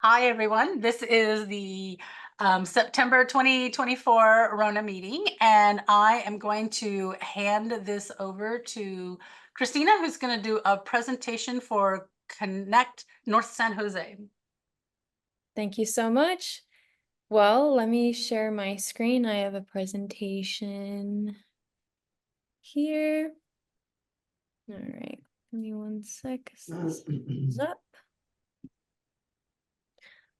Hi, everyone. This is the September 2024 RONA meeting, and I am going to hand this over to Christina, who's going to do a presentation for Connect North San Jose. Thank you so much. Well, let me share my screen. I have a presentation here. All right, give me one sec. This is up.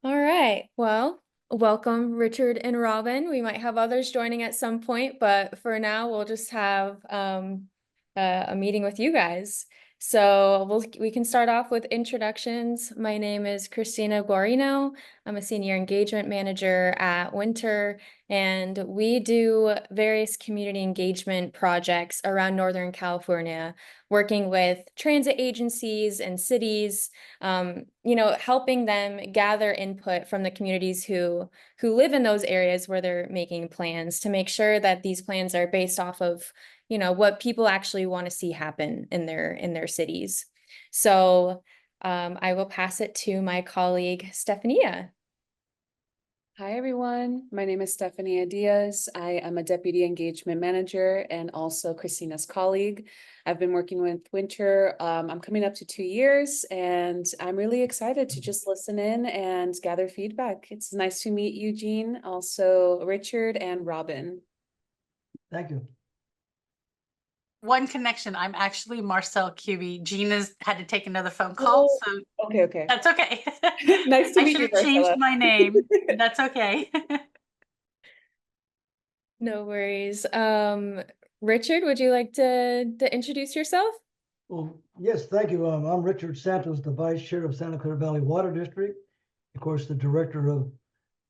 All right, well, welcome Richard and Robin. We might have others joining at some point, but for now we'll just have a meeting with you guys. So we can start off with introductions. My name is Christina Guarino. I'm a senior engagement manager at Winter, and we do various community engagement projects around Northern California, working with transit agencies and cities, helping them gather input from the communities who live in those areas where they're making plans to make sure that these plans are based off of what people actually want to see happen in their cities. So I will pass it to my colleague Stefania. Hi, everyone. My name is Stefania Diaz. I am a Deputy Engagement Manager and also Christina's colleague. I've been working with Winter. I'm coming up to 2 years, and I'm really excited to just listen in and gather feedback. It's nice to meet Eugene, also Richard and Robin. Thank you. One connection. I'm actually Marcel Cuby. Gina's had to take another phone call, so Okay. that's okay. Nice to I meet should you, have changed Marcella. my name. That's okay. No worries. Richard, would you like to introduce yourself? Well, yes, thank you. I'm Richard Santos, the Vice Chair of Santa Clara Valley Water District. Of course, the Director of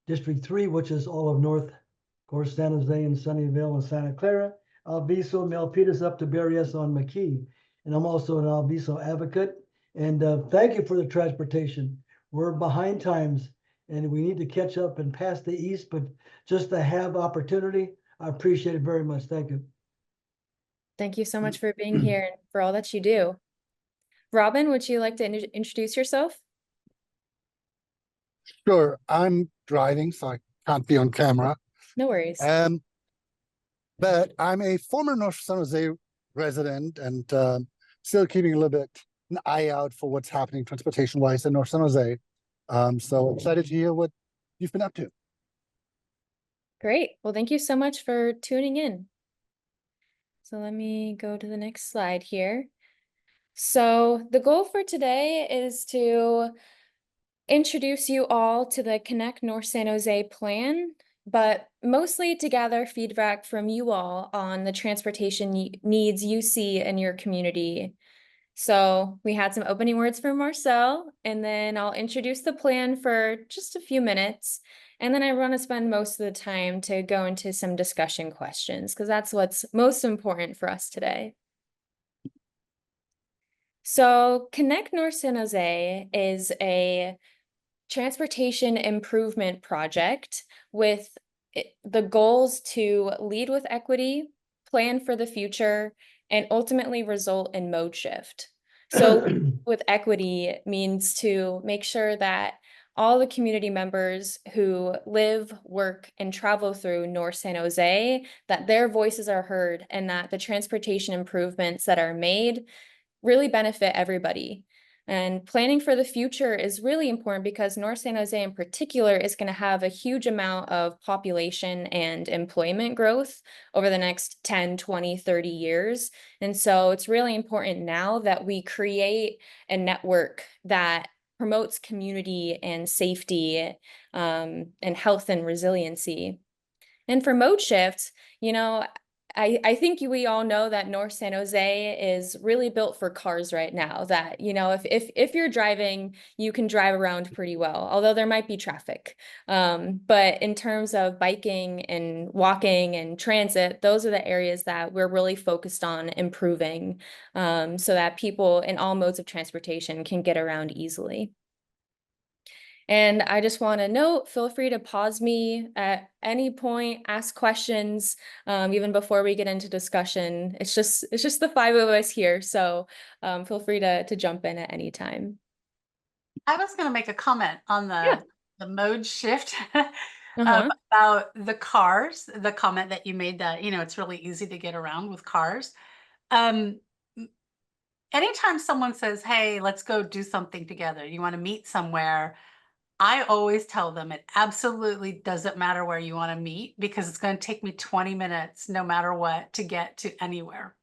District 3, which is all of North, of course, San Jose and Sunnyvale and Santa Clara. Alviso, Milpitas up to Berryessa on McKee. And I'm also an Alviso advocate. And thank you for the transportation. We're behind times and we need to catch up and pass the east, but just to have opportunity, I appreciate it very much. Thank you. Thank you so much for being here and for all that you do. Robin, would you like to introduce yourself? Sure, I'm driving, so I can't be on camera. No worries. But I'm a former North San Jose resident and still keeping a little bit an eye out for what's happening transportation-wise in North San Jose. So excited to hear what you've been up to. Great. Well, thank you so much for tuning in. So let me go to the next slide here. So the goal for today is to introduce you all to the Connect North San Jose plan, but mostly to gather feedback from you all on the transportation needs you see in your community. So we had some opening words from Marcel, and then I'll introduce the plan for just a few minutes. And then I want to spend most of the time to go into some discussion questions, because that's what's most important for us today. So Connect North San Jose is a transportation improvement project with the goals to lead with equity, plan for the future, and ultimately result in mode shift. So with equity means to make sure that all the community members who live, work, and travel through North San Jose, that their voices are heard and that the transportation improvements that are made really benefit everybody. And planning for the future is really important because North San Jose in particular is going to have a huge amount of population and employment growth over the next 10, 20, 30 years. And so it's really important now that we create a network that promotes community and safety and health and resiliency. And for mode shift, I think we all know that North San Jose is really built for cars right now, that, if you're driving, you can drive around pretty well, although there might be traffic. But in terms of biking and walking and transit, those are the areas that we're really focused on improving, so that people in all modes of transportation can get around easily. And I just want to note, feel free to pause me at any point, ask questions, even before we get into discussion. It's just the five of us here, so feel free to jump in at any time. I was going to make a comment on Yeah. the mode shift Uh-huh. about the cars, the comment that you made that, it's really easy to get around with cars. Um, m- Anytime someone says, hey, let's go do something together, you want to meet somewhere, I always tell them it absolutely doesn't matter where you want to meet because it's going to take me 20 minutes, no matter what, to get to anywhere.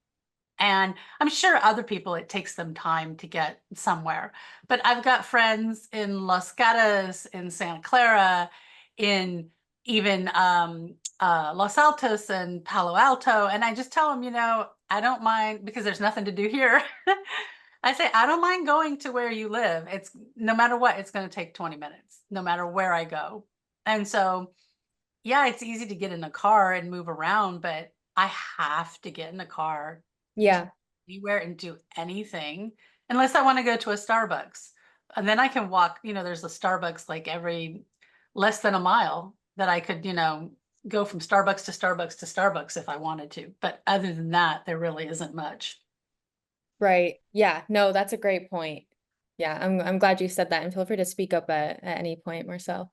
And I'm sure other people, it takes them time to get somewhere. But I've got friends in Los Gatos, in Santa Clara, in even Los Altos and Palo Alto. And I just tell them, I don't mind because there's nothing to do here. I say, I don't mind going to where you live. It's no matter what, it's going to take 20 minutes, no matter where I go. And so, yeah, it's easy to get in a car and move around, but I have to get in a car Yeah. anywhere and do anything unless I want to go to a Starbucks. And then I can walk, there's a Starbucks like every less than a mile that I could, go from Starbucks to Starbucks to Starbucks if I wanted to. But other than that, there really isn't much. Right. Yeah. No, that's a great point. Yeah, I'm glad you said that, and feel free to speak up at any point, Marcel.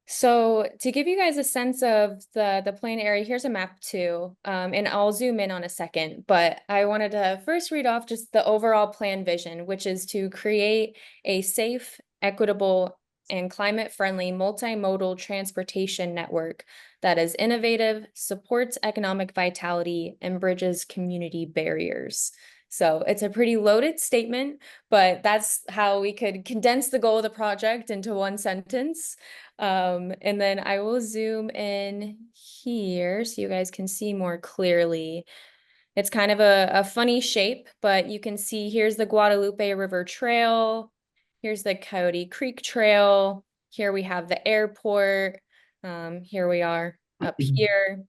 So to give you guys a sense of the planned area, here's a map too, and I'll zoom in on a second, but I wanted to first read off just the overall plan vision, which is to create a safe, equitable, and climate-friendly multimodal transportation network that is innovative, supports economic vitality, and bridges community barriers. So it's a pretty loaded statement, but that's how we could condense the goal of the project into one sentence. And then I will zoom in here so you guys can see more clearly. It's kind of a funny shape, but you can see here's the Guadalupe River Trail. Here's the Coyote Creek Trail. Here we have the airport. Here we are up here.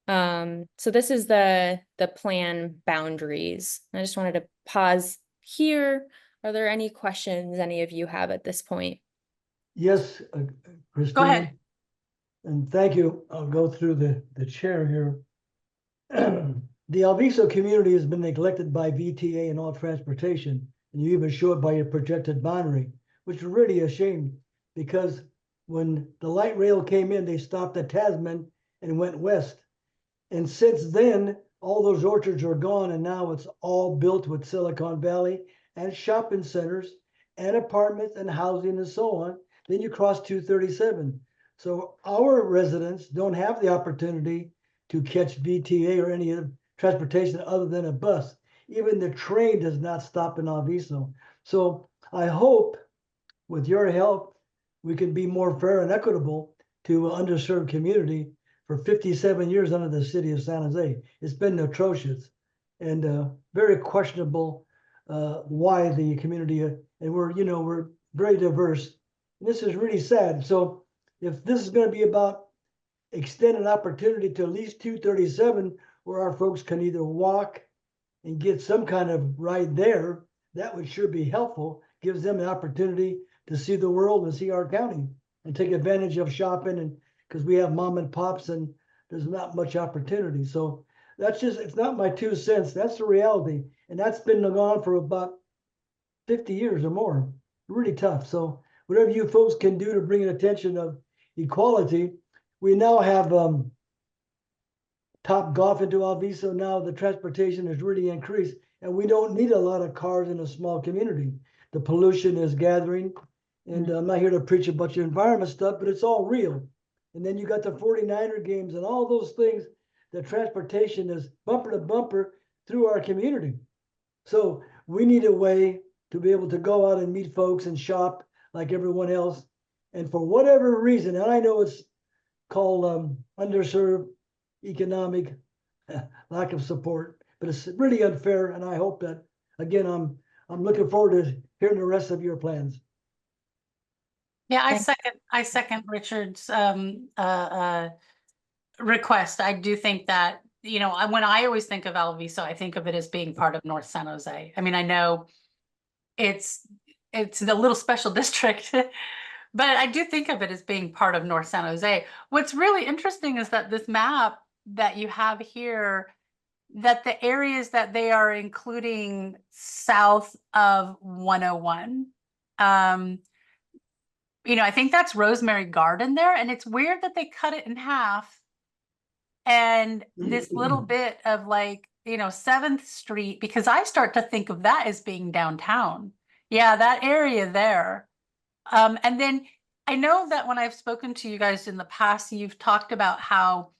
So this is the plan boundaries. I just wanted to pause here. Are there any questions any of you have at this point? Yes, Christina. Go ahead. And thank you. I'll go through the chair here. The Alviso community has been neglected by VTA and all transportation, and you even show it by your projected boundary, which is really a shame because when the light rail came in, they stopped at Tasman and went west. And since then, all those orchards are gone, and now it's all built with Silicon Valley and shopping centers and apartments and housing and so on. Then you cross 237. So our residents don't have the opportunity to catch VTA or any of transportation other than a bus. Even the train does not stop in Alviso. So I hope with your help, we can be more fair and equitable to an underserved community. For 57 years under the city of San Jose, it's been atrocious and very questionable why the community, and we're very diverse. And this is really sad. So if this is going to be about extending opportunity to at least 237, where our folks can either walk and get some kind of ride there, that would sure be helpful. Gives them the opportunity to see the world and see our county and take advantage of shopping, and because we have mom and pops and there's not much opportunity. So that's just, it's not my 2 cents. That's the reality. And that's been going on for about 50 years or more. Really tough. So whatever you folks can do to bring an attention of equality, we now have Top Golf into Alviso. Now the transportation has really increased, and we don't need a lot of cars in a small community. The pollution is gathering, and I'm not here to preach a bunch of environment stuff, but it's all real. And then you got the 49er games and all those things. The transportation is bumper to bumper through our community. So we need a way to be able to go out and meet folks and shop like everyone else. And for whatever reason, and I know it's called underserved economic lack of support, but it's really unfair. And I hope that, again, I'm looking forward to hearing the rest of your plans. Yeah, I second Richard's request. I do think that, when I always think of Alviso, I think of it as being part of North San Jose. I mean, I know it's the little special district, but I do think of it as being part of North San Jose. What's really interesting is that this map that you have here that the areas that they are including south of 101, I think that's Rosemary Garden there, and it's weird that they cut it in half. And this little bit of 7th Street, because I start to think of that as being downtown. Yeah, that area there. And then I know that when I've spoken to you guys in the past, you've talked about how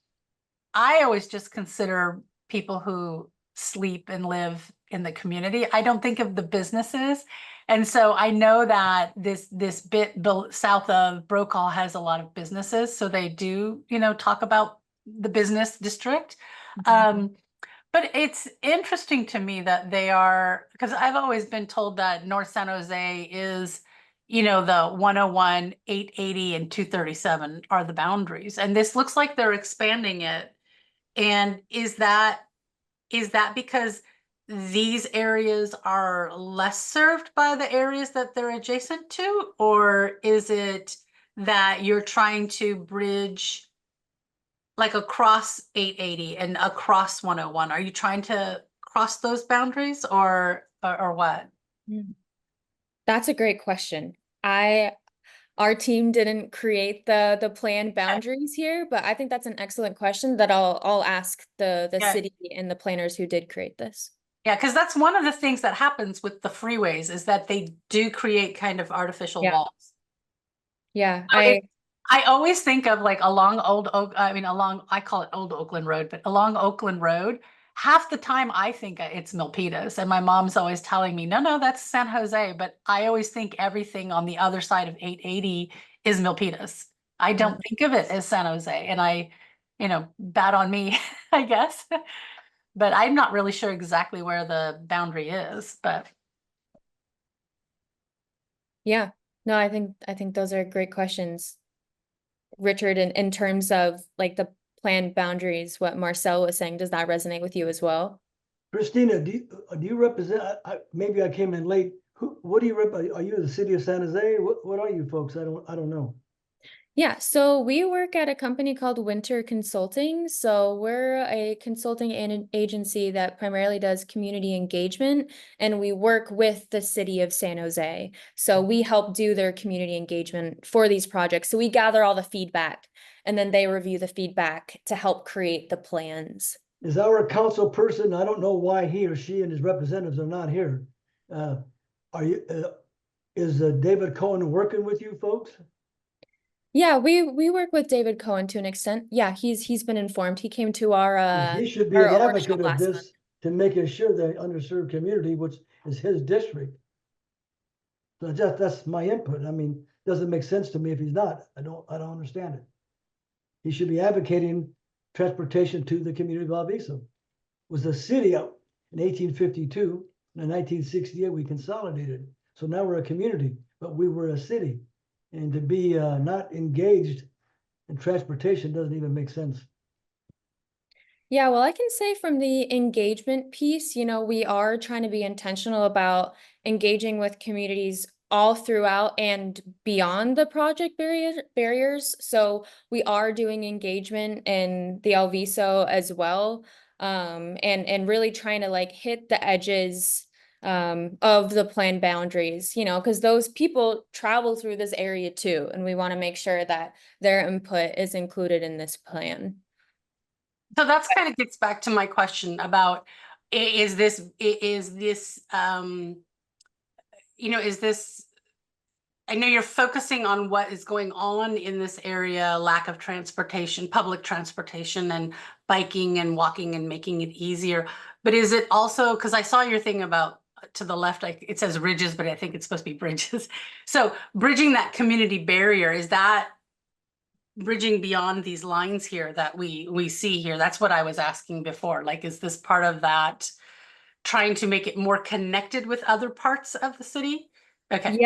I always just consider people who sleep and live in the community. I don't think of the businesses. And so I know that this bit south of Brokaw has a lot of businesses. So they do, talk about the business district. But it's interesting to me that they are, because I've always been told that North San Jose is, the 101, 880, and 237 are the boundaries. And this looks like they're expanding it. And is that because these areas are less served by the areas that they're adjacent to? Or is it that you're trying to bridge across 880 and across 101? Are you trying to cross those boundaries or what? That's a great question. Our team didn't create the planned boundaries here, but I think that's an excellent question that I'll ask the city and the planners who did create this. Yeah, because that's one of the things that happens with the freeways is that they do create kind of artificial walls. Yeah, I always think of along I call it Old Oakland Road, but along Oakland Road, half the time I think it's Milpitas, and my mom's always telling me, no, that's San Jose, but I always think everything on the other side of 880 is Milpitas. I don't think of it as San Jose, and bad on me, I guess, but I'm not really sure exactly where the boundary is, but. Yeah, no, I think those are great questions, Richard. In terms of the planned boundaries, what Marcel was saying, does that resonate with you as well? Christina, do you represent? Maybe I came in late. What do you represent? Are you the city of San Jose? What are you folks? I don't know. Yeah, so we work at a company called Winter Consulting. So we're a consulting agency that primarily does community engagement, and we work with the city of San Jose. So we help do their community engagement for these projects. So we gather all the feedback, and then they review the feedback to help create the plans. Is our council person? I don't know why he or she and his representatives are not here. Is David Cohen working with you folks? Yeah, we work with David Cohen to an extent. Yeah, he's been informed. He came to our he should be our the workshop advocate of last this month. to making sure the underserved community, which is his district. So that's my input. I mean, doesn't make sense to me if he's not. I don't understand it. He should be advocating transportation to the community of Alviso. It was a city in 1852, and in 1968 we consolidated. So now we're a community, but we were a city. And to be not engaged in transportation doesn't even make sense. Yeah, well, I can say from the engagement piece, we are trying to be intentional about engaging with communities all throughout and beyond the project barriers. So we are doing engagement in the Alviso as well, and really trying to hit the edges of the planned boundaries, because those people travel through this area too, and we want to make sure that their input is included in this plan. So that's kind of gets back to my question about is this I know you're focusing on what is going on in this area, lack of transportation, public transportation, and biking and walking and making it easier. But is it also, because I saw your thing about to the left, it says ridges, but I think it's supposed to be bridges. So bridging that community barrier, is that bridging beyond these lines here that we see here? That's what I was asking before. Is this part of that trying to make it more connected with other parts of the city? Okay.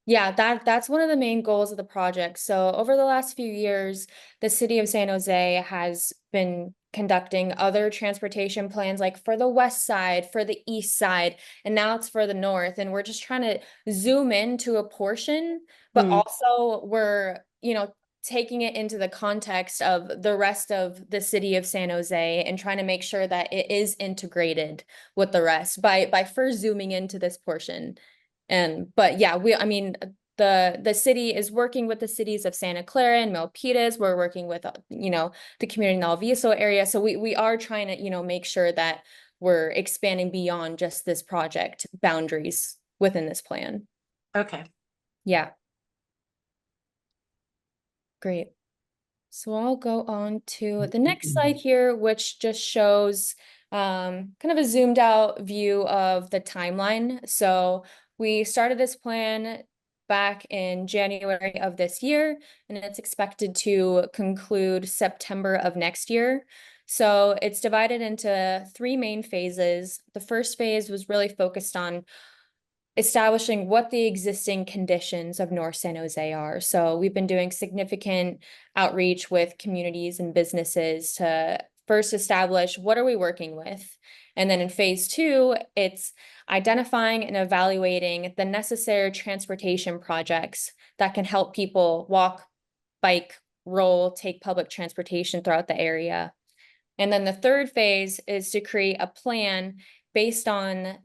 Yeah, that's one of the main goals of the project. So over the last few years, the city of San Jose has been conducting other transportation plans, for the west side, for the east side, and now it's for the north. And we're just trying to zoom into a portion, but also we're, taking it into the context of the rest of the city of San Jose and trying to make sure that it is integrated with the rest by first zooming into this portion. But yeah, I mean, the city is working with the cities of Santa Clara and Milpitas. We're working with, you know, the community in the Alviso area. So we are trying to, you know, make sure that we're expanding beyond just this project boundaries within this plan. Okay. Yeah. Great. So I'll go on to the next slide here, which just shows kind of a zoomed out view of the timeline. So we started this plan back in January of this year, and it's expected to conclude September of next year. So it's divided into 3 main phases. The first phase was really focused on establishing what the existing conditions of North San Jose are. So we've been doing significant outreach with communities and businesses to first establish what are we working with. And then in phase 2, it's identifying and evaluating the necessary transportation projects that can help people walk, bike, roll, take public transportation throughout the area. And then the third phase is to create a plan based on,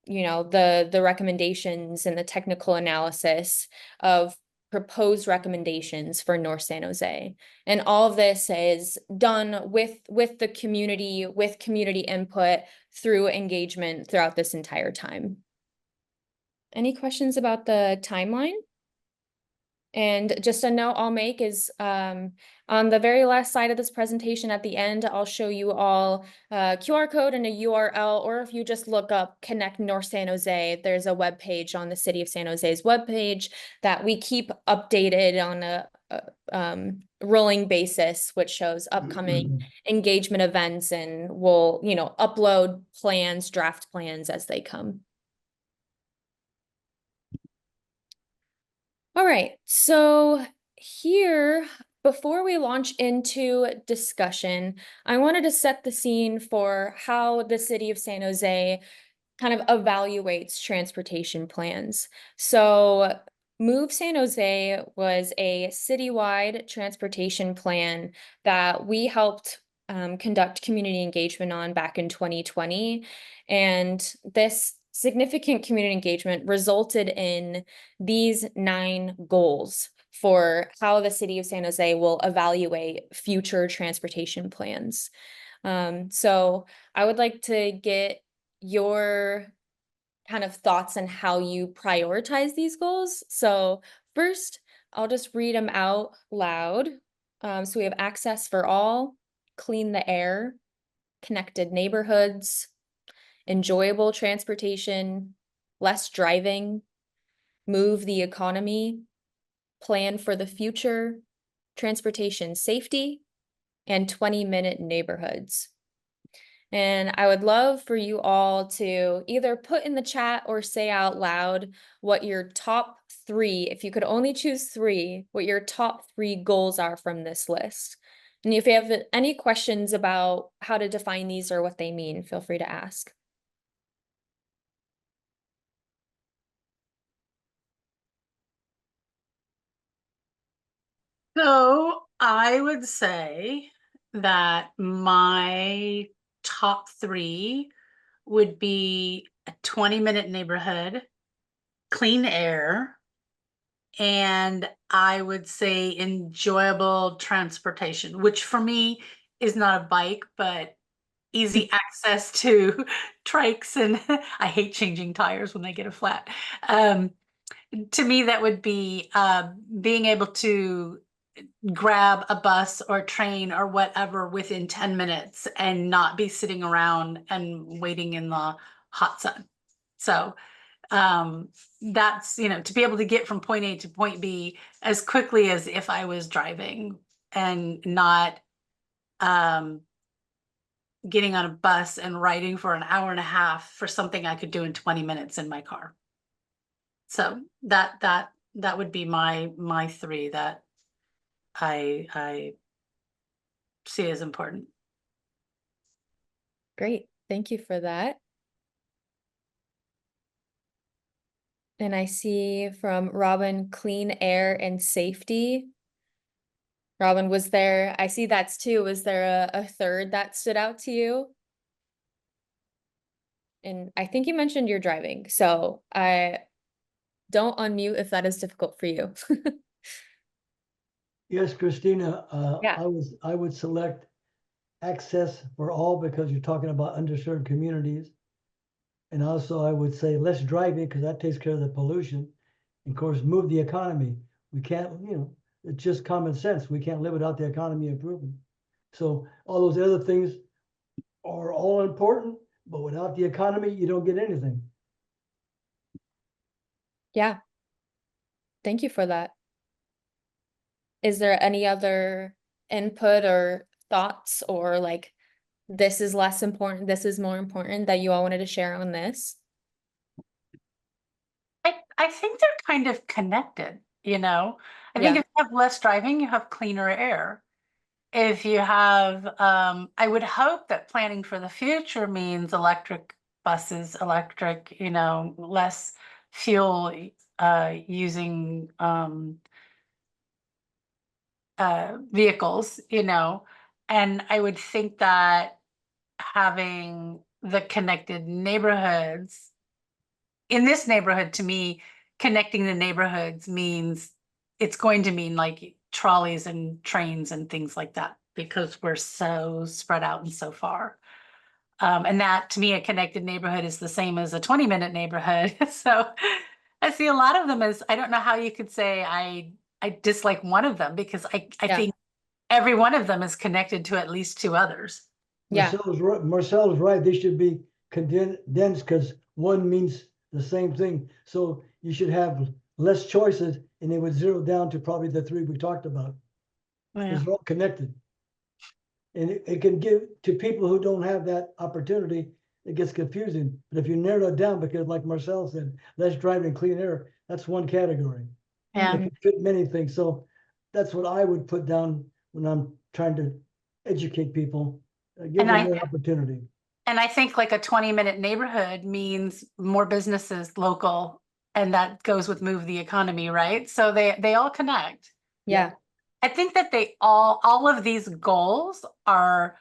you know, the recommendations and the technical analysis of proposed recommendations for North San Jose. And all of this is done with the community, with community input through engagement throughout this entire time. Any questions about the timeline? And just a note I'll make is on the very last slide of this presentation at the end, I'll show you all a QR code and a URL, or if you just look up Connect North San Jose, there's a web page on the City of San Jose's webpage that we keep updated on a rolling basis, which shows upcoming engagement events, and we'll, you know, upload plans, draft plans as they come. All right, so here, before we launch into discussion, I wanted to set the scene for how the city of San Jose kind of evaluates transportation plans. So Move San Jose was a citywide transportation plan that we helped conduct community engagement on back in 2020. And this significant community engagement resulted in these 9 goals for how the city of San Jose will evaluate future transportation plans. So I would like to get your kind of thoughts on how you prioritize these goals. So first, I'll just read them out loud. So we have access for all, clean the air, connected neighborhoods, enjoyable transportation, less driving, move the economy, plan for the future, transportation safety, and 20-minute neighborhoods. And I would love for you all to either put in the chat or say out loud what your top 3, if you could only choose 3, what your top 3 goals are from this list. And if you have any questions about how to define these or what they mean, feel free to ask. So I would say that my top 3 would be a 20-minute neighborhood, clean air, and I would say enjoyable transportation, which for me is not a bike, but easy access to trikes. And I hate changing tires when they get a flat. To me, that would be being able to grab a bus or train or whatever within 10 minutes and not be sitting around and waiting in the hot sun. So that's, you know, to be able to get from point A to point B as quickly as if I was driving, and not getting on a bus and riding for an hour and a half for something I could do in 20 minutes in my car. So that would be my 3 that I see as important. Great, thank you for that. And I see from Robin, clean air and safety. Robin, I see that's two. Was there a third that stood out to you? And I think you mentioned you're driving, so I don't unmute if that is difficult for you. Yes, Christina, Yeah. I would select access for all because you're talking about underserved communities. And also I would say less driving because that takes care of the pollution. And of course, move the economy. We can't, it's just common sense. We can't live without the economy improving. So all those other things are all important, but without the economy, you don't get anything. Yeah. Thank you for that. Is there any other input or thoughts or like this is less important, this is more important that you all wanted to share on this? I think they're kind of connected, you know? I think Yeah. if you have less driving, you have cleaner air. If you have, I would hope that planning for the future means electric buses, electric, less fuel using vehicles, and I would think that having the connected neighborhoods in this neighborhood, to me, connecting the neighborhoods means it's going to mean like trolleys and trains and things like that because we're so spread out and so far. And that to me, a connected neighborhood is the same as a 20-minute neighborhood. So I see a lot of them as, I don't know how you could say I dislike one of them because I Yeah. think every one of them is connected to at least two others. Yeah. Marcel's right. They should be condensed because one means the same thing. So you should have less choices and they would zero down to probably the three we talked about. Yeah. Because they're all connected. And it can give to people who don't have that opportunity, it gets confusing. But if you narrow it down, because like Marcel said, less driving, clean air, that's one category. Yeah. It can fit many things. So that's what I would put down when I'm trying to educate people, give And them I- more opportunity. And I think like a 20-minute neighborhood means more businesses local, and that goes with move the economy, right? So they all connect. Yeah. I think that all of these goals are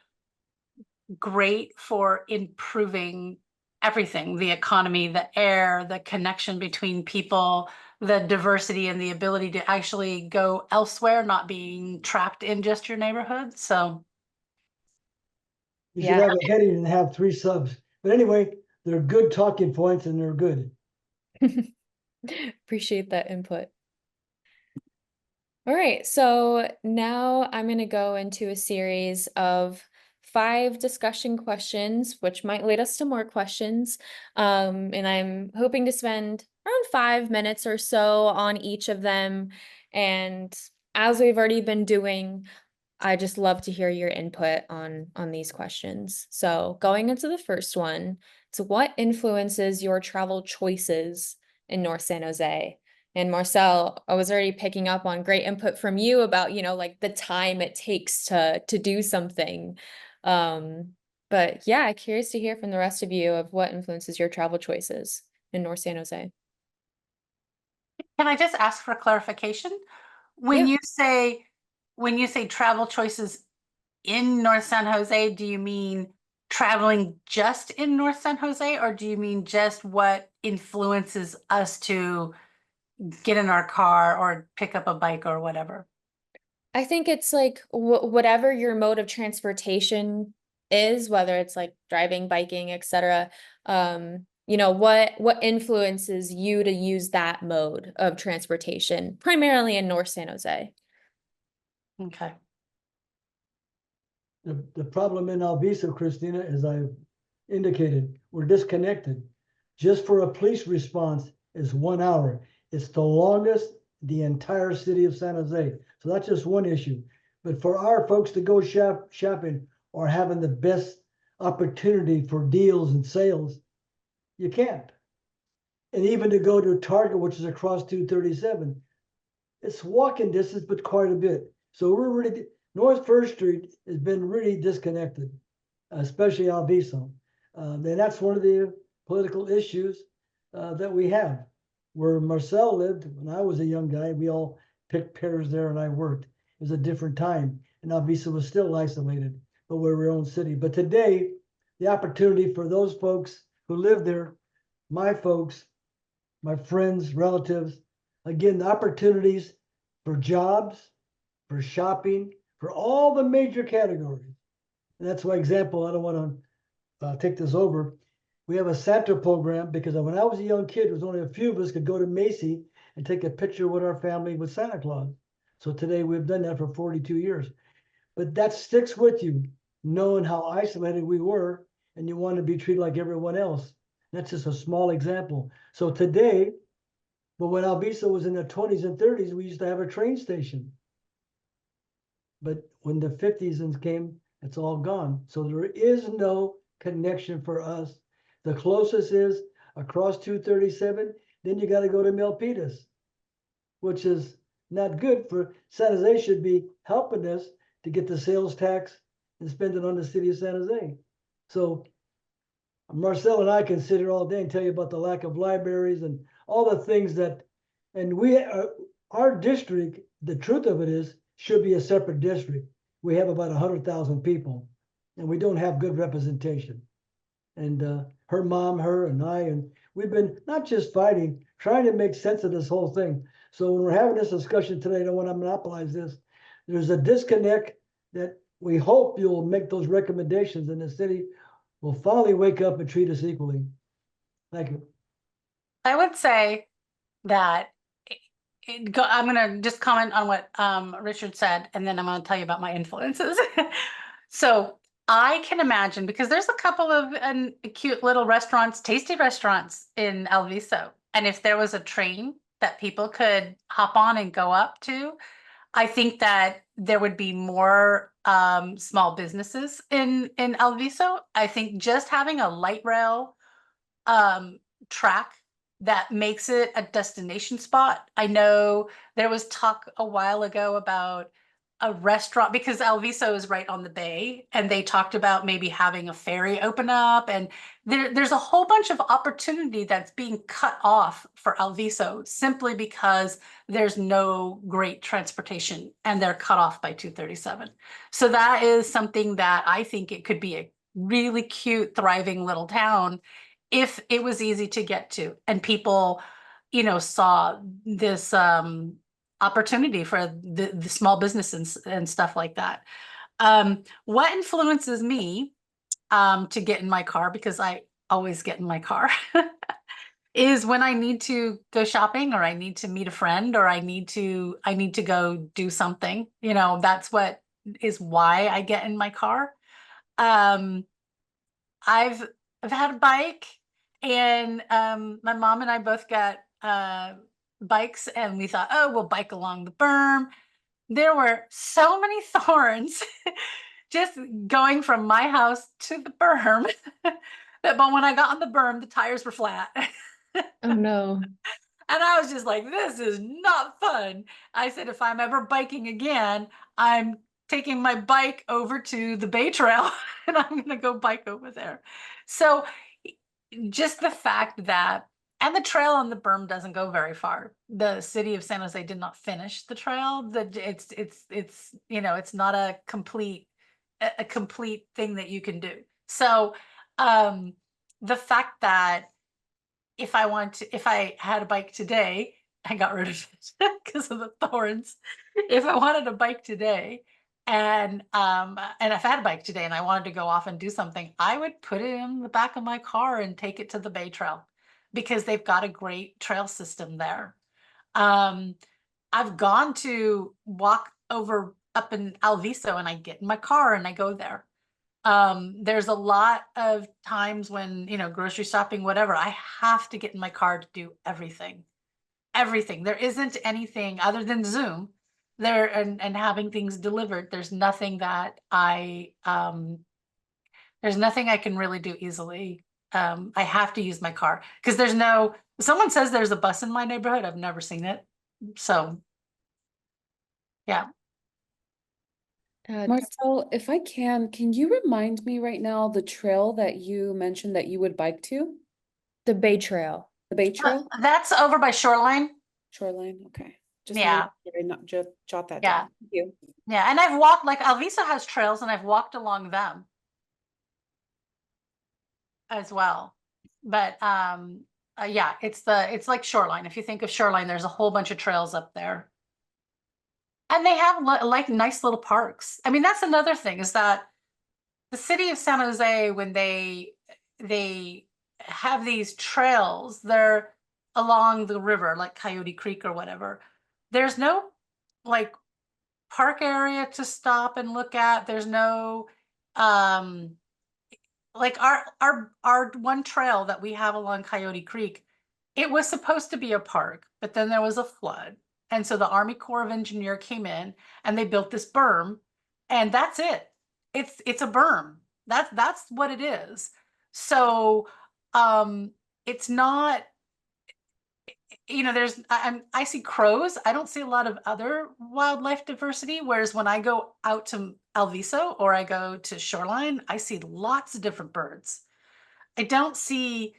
great for improving everything, the economy, the air, the connection between people, the diversity and the ability to actually go elsewhere, not being trapped in just your neighborhood. So You should Yeah. have a heading and have 3 subs. But anyway, they're good talking points and they're good. Appreciate that input. All right, so now I'm going to go into a series of 5 discussion questions, which might lead us to more questions. And I'm hoping to spend around 5 minutes or so on each of them. And as we've already been doing, I just love to hear your input on these questions. So going into the first one, so what influences your travel choices in North San Jose? And Marcel, I was already picking up on great input from you about, like the time it takes to do something. But yeah, curious to hear from the rest of you of what influences your travel choices in North San Jose. can I just ask for clarification? When you say travel choices in North San Jose, do you mean traveling just in North San Jose, or do you mean just what influences us to get in our car or pick up a bike or whatever? I think it's like whatever your mode of transportation is, whether it's like driving, biking, etc. What influences you to use that mode of transportation, primarily in North San Jose? Okay. The problem in Alviso, Christina, as I've indicated, we're disconnected. Just for a police response is 1 hour. It's the longest the entire city of San Jose. So that's just one issue. But for our folks to go shopping or having the best opportunity for deals and sales, you can't. And even to go to Target, which is across 237, it's walking distance, but quite a bit. So we're really, North First Street has been really disconnected, especially Alviso. And that's one of the political issues that we have. Where Marcel lived, when I was a young guy, we all picked pears there and I worked. It was a different time, and Alvisa was still isolated, but we were our own city. But today, the opportunity for those folks who live there, my folks, my friends, relatives, again, the opportunities for jobs, for shopping, for all the major categories. And that's why example, I don't want to take this over. We have a Santa program because when I was a young kid, there was only a few of us could go to Macy and take a picture with our family with Santa Claus. So today we've done that for 42 years. But that sticks with you, knowing how isolated we were, and you want to be treated like everyone else. That's just a small example. So today, but when Alvisa was in the 20s and 30s, we used to have a train station. But when the 50s came, it's all gone. So there is no connection for us. The closest is across 237, then you got to go to Milpitas, which is not good for San Jose. Should be helping us to get the sales tax and spend it on the city of San Jose. So Marcel and I can sit here all day and tell you about the lack of libraries and all the things that, and our district, the truth of it is, should be a separate district. We have about 100,000 people, and we don't have good representation. And her mom, her, and I, and we've been not just fighting, trying to make sense of this whole thing. So when we're having this discussion today, I don't want to monopolize this. There's a disconnect that we hope you'll make those recommendations, and the city will finally wake up and treat us equally. Thank you. I would say that I'm going to just comment on what Richard said, and then I'm going to tell you about my influences. So I can imagine, because there's a couple of cute little restaurants, tasty restaurants in El Viso. And if there was a train that people could hop on and go up to, I think that there would be more small businesses in El Viso. I think just having a light rail track that makes it a destination spot. I know there was talk a while ago about a restaurant, because El Viso is right on the bay, and they talked about maybe having a ferry open up, and there's a whole bunch of opportunity that's being cut off for El Viso simply because there's no great transportation and they're cut off by 237. So that is something that I think it could be a really cute, thriving little town if it was easy to get to, and people, saw this opportunity for the small businesses and stuff like that. What influences me to get in my car, because I always get in my car, is when I need to go shopping, or I need to meet a friend, or I need to go do something. That's what is why I get in my car. I've had a bike, and my mom and I both got bikes, and we thought, oh, we'll bike along the berm. There were so many thorns just going from my house to the berm but when I got on the berm, the tires were flat. Oh no. And I was just like, this is not fun. I said, if I'm ever biking again, I'm taking my bike over to the Bay Trail and I'm going to go bike over there. So just the fact that, and the trail on the berm doesn't go very far. The city of San Jose did not finish the trail. It's not a complete thing that you can do. So the fact that if I had a bike today, I got rid of it because of the thorns. If I wanted a bike today, and if I had a bike today and I wanted to go off and do something, I would put it in the back of my car and take it to the Bay Trail, because they've got a great trail system there. I've gone to walk over up in Alviso, and I get in my car and I go there. There's a lot of times when, grocery shopping, whatever, I have to get in my car to do everything. There isn't anything other than Zoom there and having things delivered. There's nothing that there's nothing I can really do easily. I have to use my car because someone says there's a bus in my neighborhood. I've never seen it. So, yeah. Marcel, if I can you remind me right now the trail that you mentioned that you would bike to? The Bay Trail. The Bay Trail? That's over by Shoreline. Shoreline, okay. Just Yeah. not jot that Yeah. down. Thank you. Yeah, and I've walked, like Alviso has trails and I've walked along them as well. But yeah, it's like Shoreline. If you think of Shoreline, there's a whole bunch of trails up there. And they have like nice little parks. I mean, that's another thing, is that the city of San Jose, when they have these trails, they're along the river, like Coyote Creek or whatever. There's no like park area to stop and look at. There's no like our one trail that we have along Coyote Creek, it was supposed to be a park, but then there was a flood. And so the Army Corps of Engineer came in and they built this berm, and that's it. It's a berm. That's what it is. So it's not, you know, there's I see crows. I don't see a lot of other wildlife diversity. Whereas when I go out to Alviso or I go to Shoreline, I see lots of different birds. I don't see,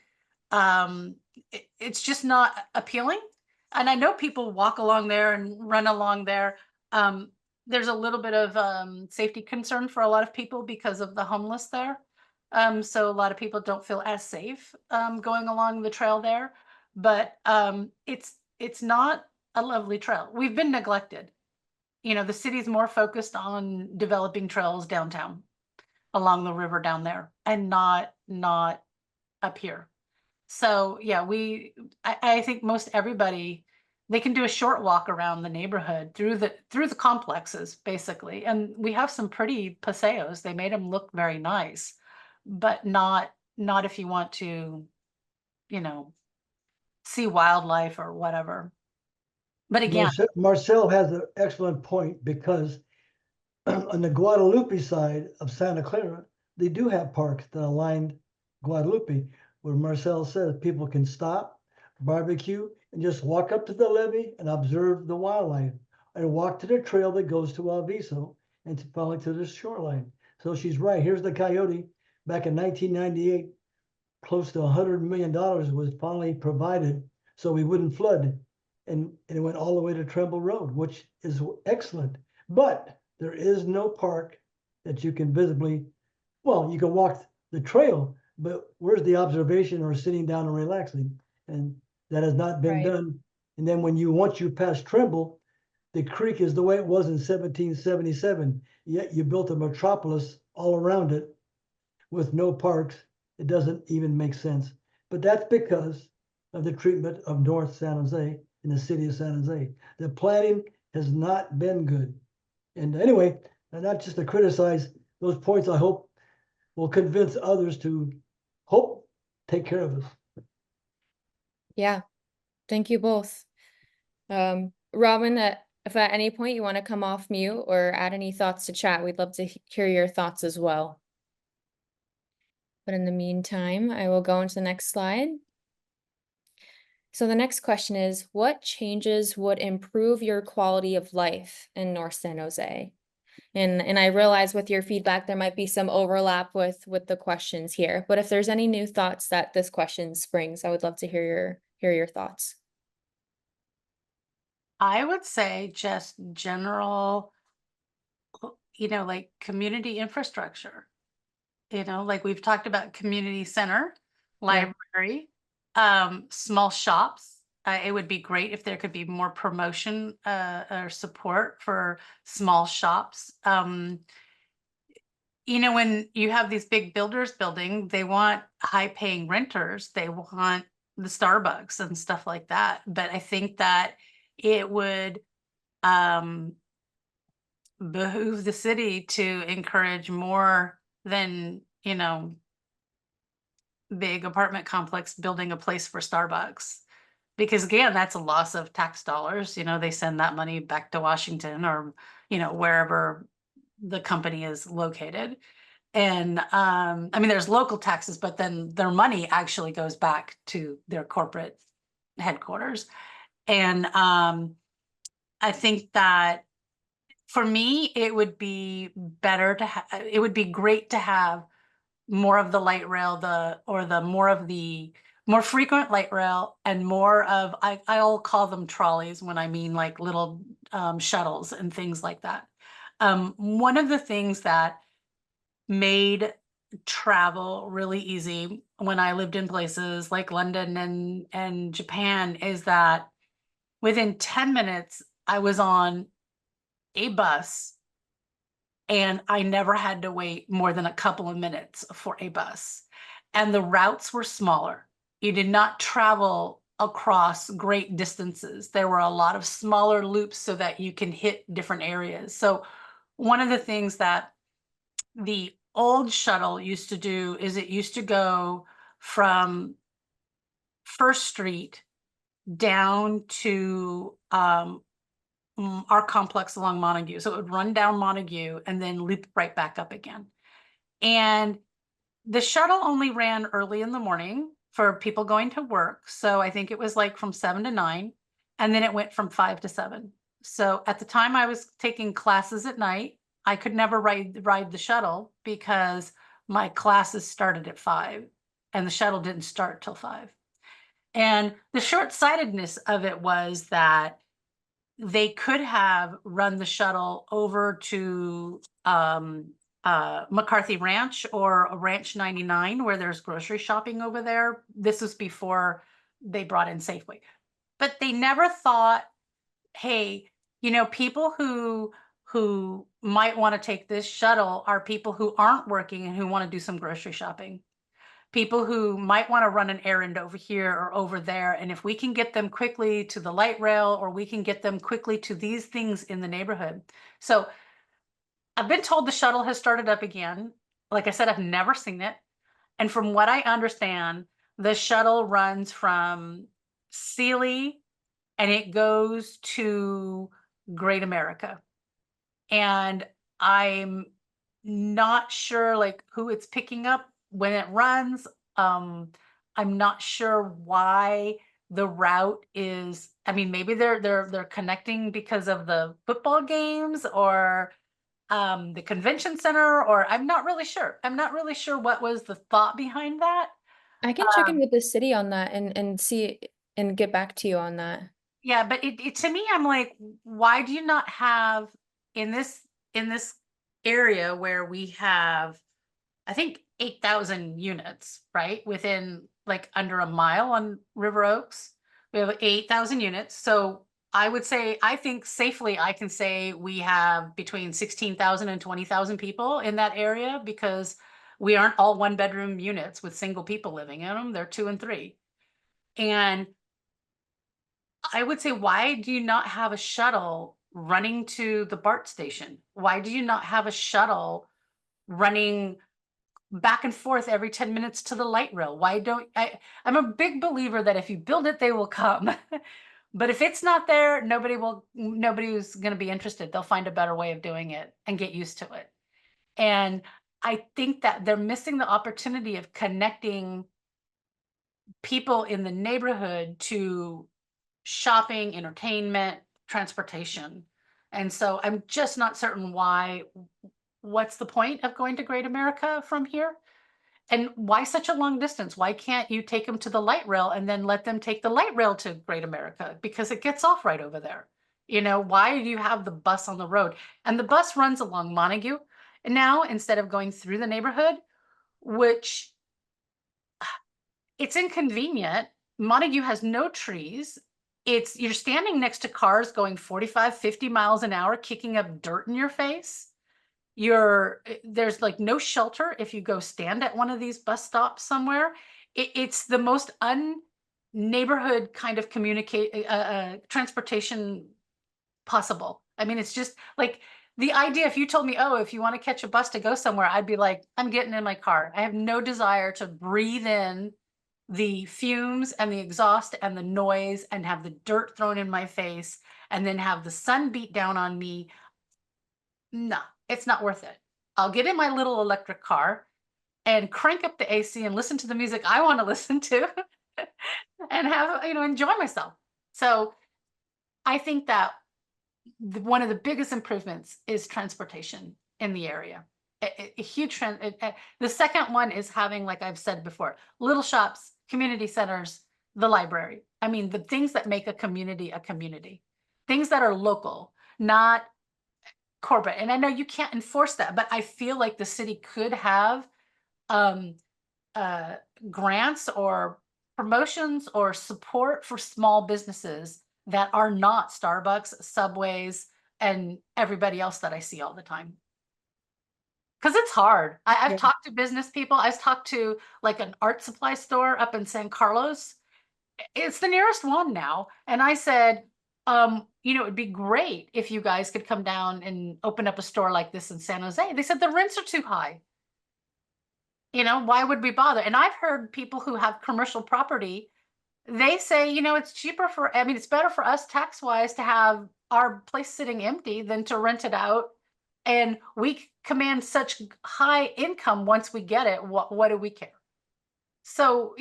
it's just not appealing. And I know people walk along there and run along there. There's a little bit of safety concern for a lot of people because of the homeless there. So a lot of people don't feel as safe going along the trail there. But it's not a lovely trail. We've been neglected. You know, the city's more focused on developing trails downtown along the river down there, and not up here. So yeah, I think most everybody, they can do a short walk around the neighborhood through the complexes basically. And we have some pretty paseos. They made them look very nice, but not if you want to, you know, see wildlife or whatever. But again, Marcel has an excellent point, because on the Guadalupe side of Santa Clara, they do have parks that align Guadalupe, where Marcel says people can stop, barbecue, and just walk up to the levee and observe the wildlife, and walk to the trail that goes to Alviso and finally to the shoreline. So she's right. Here's the coyote. Back in 1998, close to $100 million was finally provided so we wouldn't flood. And it went all the way to Tremble Road, which is excellent. But there is no park that you can visibly, well, you can walk the trail, but where's the observation or sitting down and relaxing? And that has not been done. And then once you pass Tremble, the creek is the way it was in 1777. Yet you built a metropolis all around it with no parks. It doesn't even make sense. But that's because of the treatment of North San Jose in the city of San Jose. The planning has not been good. And anyway, and not just to criticize those points, I hope will convince others to take care of us. Yeah, thank you both. Robin, if at any point you want to come off mute or add any thoughts to chat, we'd love to hear your thoughts as well. But in the meantime, I will go into the next slide. So the next question is, what changes would improve your quality of life in North San Jose? And I realize with your feedback, there might be some overlap with the questions here, but if there's any new thoughts that this question springs, I would love to hear your thoughts. I would say just general, you know, like community infrastructure. You know, like we've talked about community center, library, small shops. It would be great if there could be more promotion or support for small shops. You know, when you have these big builders building, they want high paying renters. They want the Starbucks and stuff like that. But I think that it would behoove the city to encourage more than, you know, big apartment complex building a place for Starbucks. Because again, that's a loss of tax dollars. You know, they send that money back to Washington or, you know, wherever the company is located. And I mean, there's local taxes, but then their money actually goes back to their corporate headquarters. And I think that for me, it would be better to it would be great to have more of the light rail, more of the more frequent light rail and more of, I'll call them trolleys when I mean like little shuttles and things like that. One of the things that made travel really easy when I lived in places like London and Japan is that within 10 minutes, I was on a bus and I never had to wait more than a couple of minutes for a bus. And the routes were smaller. You did not travel across great distances. There were a lot of smaller loops so that you can hit different areas. So one of the things that the old shuttle used to do is it used to go from First Street down to our complex along Montague. So it would run down Montague and then loop right back up again. And the shuttle only ran early in the morning for people going to work. So I think it was like from 7 to 9, and then it went from 5 to 7. So at the time I was taking classes at night, I could never ride the shuttle because my classes started at 5 and the shuttle didn't start till 5. And the short-sightedness of it was that they could have run the shuttle over to McCarthy Ranch or Ranch 99, where there's grocery shopping over there. This was before they brought in Safeway. But they never thought, hey, you know, people who might want to take this shuttle are people who aren't working and who want to do some grocery shopping. People who might want to run an errand over here or over there. And if we can get them quickly to the light rail, or we can get them quickly to these things in the neighborhood. So I've been told the shuttle has started up again. Like I said, I've never seen it. And from what I understand, the shuttle runs from Sealy and it goes to Great America. And I'm not sure like who it's picking up when it runs. I'm not sure why the route is, I mean, maybe they're connecting because of the football games or the convention center, or I'm not really sure. I'm not really sure what was the thought behind that. I can check in with the city on that and see and get back to you on that. Yeah, but it to me, I'm like, why do you not have in this area where we have, I think 8,000 units, right? Within like under a mile on River Oaks, we have 8,000 units. So I would say, I think safely I can say we have between 16,000 and 20,000 people in that area, because we aren't all 1-bedroom units with single people living in them. They're 2 and 3. And I would say, why do you not have a shuttle running to the BART station? Why do you not have a shuttle running back and forth every 10 minutes to the light rail? Why don't I'm a big believer that if you build it, they will come. But if it's not there, nobody's going to be interested. They'll find a better way of doing it and get used to it. And I think that they're missing the opportunity of connecting people in the neighborhood to shopping, entertainment, transportation. And so I'm just not certain what's the point of going to Great America from here? And why such a long distance? Why can't you take them to the light rail and then let them take the light rail to Great America? Because it gets off right over there. You know, why do you have the bus on the road? And the bus runs along Montague now instead of going through the neighborhood, which it's inconvenient. Montague has no trees. You're standing next to cars going 45, 50 miles an hour, kicking up dirt in your face. There's like no shelter if you go stand at one of these bus stops somewhere. It's the most un-neighborhood kind of transportation possible. I mean, it's just like the idea, if you told me, oh, if you want to catch a bus to go somewhere, I'd be like, I'm getting in my car. I have no desire to breathe in the fumes and the exhaust and the noise and have the dirt thrown in my face and then have the sun beat down on me. No, it's not worth it. I'll get in my little electric car and crank up the AC and listen to the music I want to listen to and have, enjoy myself. So I think that one of the biggest improvements is transportation in the area. A huge trend. The second one is having, like I've said before, little shops community centers, the library. I mean, the things that make a community, things that are local, not corporate. And I know you can't enforce that, but I feel like the city could have grants or promotions or support for small businesses that are not Starbucks, Subways, and everybody else that I see all the time. Because it's hard. I've Yeah. talked to business people. I've talked to like an art supply store up in San Carlos. It's the nearest one now. And I said, it'd be great if you guys could come down and open up a store like this in San Jose. They said the rents are too high. Why would we bother? And I've heard people who have commercial property, they say, it's cheaper it's better for us tax-wise to have our place sitting empty than to rent it out. And we command such high income once we get it. What do we care? So,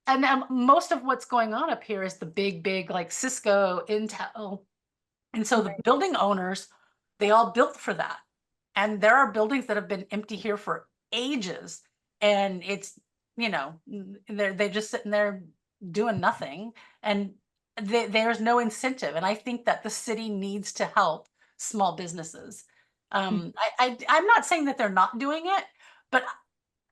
and most of what's going on up here is the big like Cisco, Intel. And so the building owners, they all built for that. And there are buildings that have been empty here for ages. And it's, they're just sitting there doing nothing. And there's no incentive. And I think that the city needs to help small businesses. I'm not saying that they're not doing it, but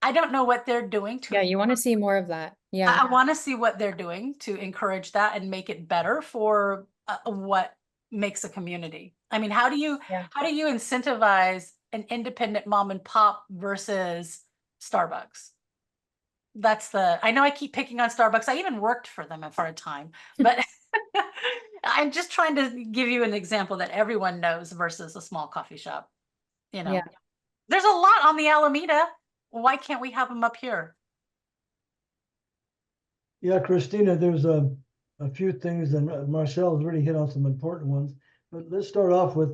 I don't know what they're doing to. Yeah, you want to see more of that. Yeah. I want to see what they're doing to encourage that and make it better for what makes a community. I mean, how do you incentivize an independent mom and pop versus Starbucks? I know I keep picking on Starbucks. I even worked for them for a time, but I'm just trying to give you an example that everyone knows versus a small coffee shop. Yeah. There's a lot on the Alameda. Why can't we have them up here? Yeah, Christina, there's a few things, and Marcel has really hit on some important ones. But let's start off with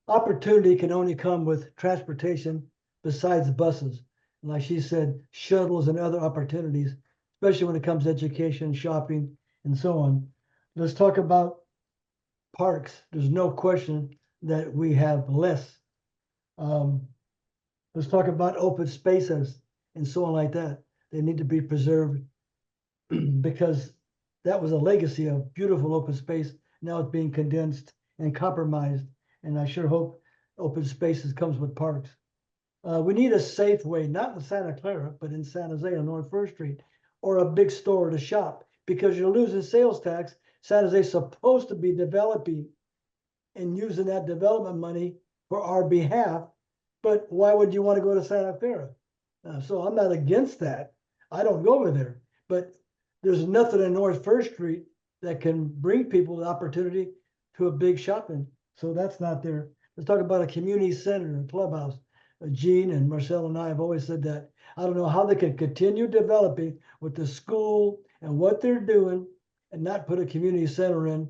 opportunity can only come with transportation besides buses. Like she said, shuttles and other opportunities, especially when it comes to education, shopping, and so on. Let's talk about parks. There's no question that we have less. Let's talk about open spaces and so on like that. They need to be preserved because that was a legacy of beautiful open space. Now it's being condensed and compromised. And I sure hope open spaces comes with parks. We need a safe way, not in Santa Clara, but in San Jose on North First Street, or a big store to shop, because you're losing sales tax. San Jose is supposed to be developing and using that development money for our behalf. But why would you want to go to Santa Clara? So I'm not against that. I don't go over there, but there's nothing in North First Street that can bring people the opportunity to a big shopping. So that's not there. Let's talk about a community center, a clubhouse. Gene and Marcel and I have always said that. I don't know how they can continue developing with the school and what they're doing and not put a community center in.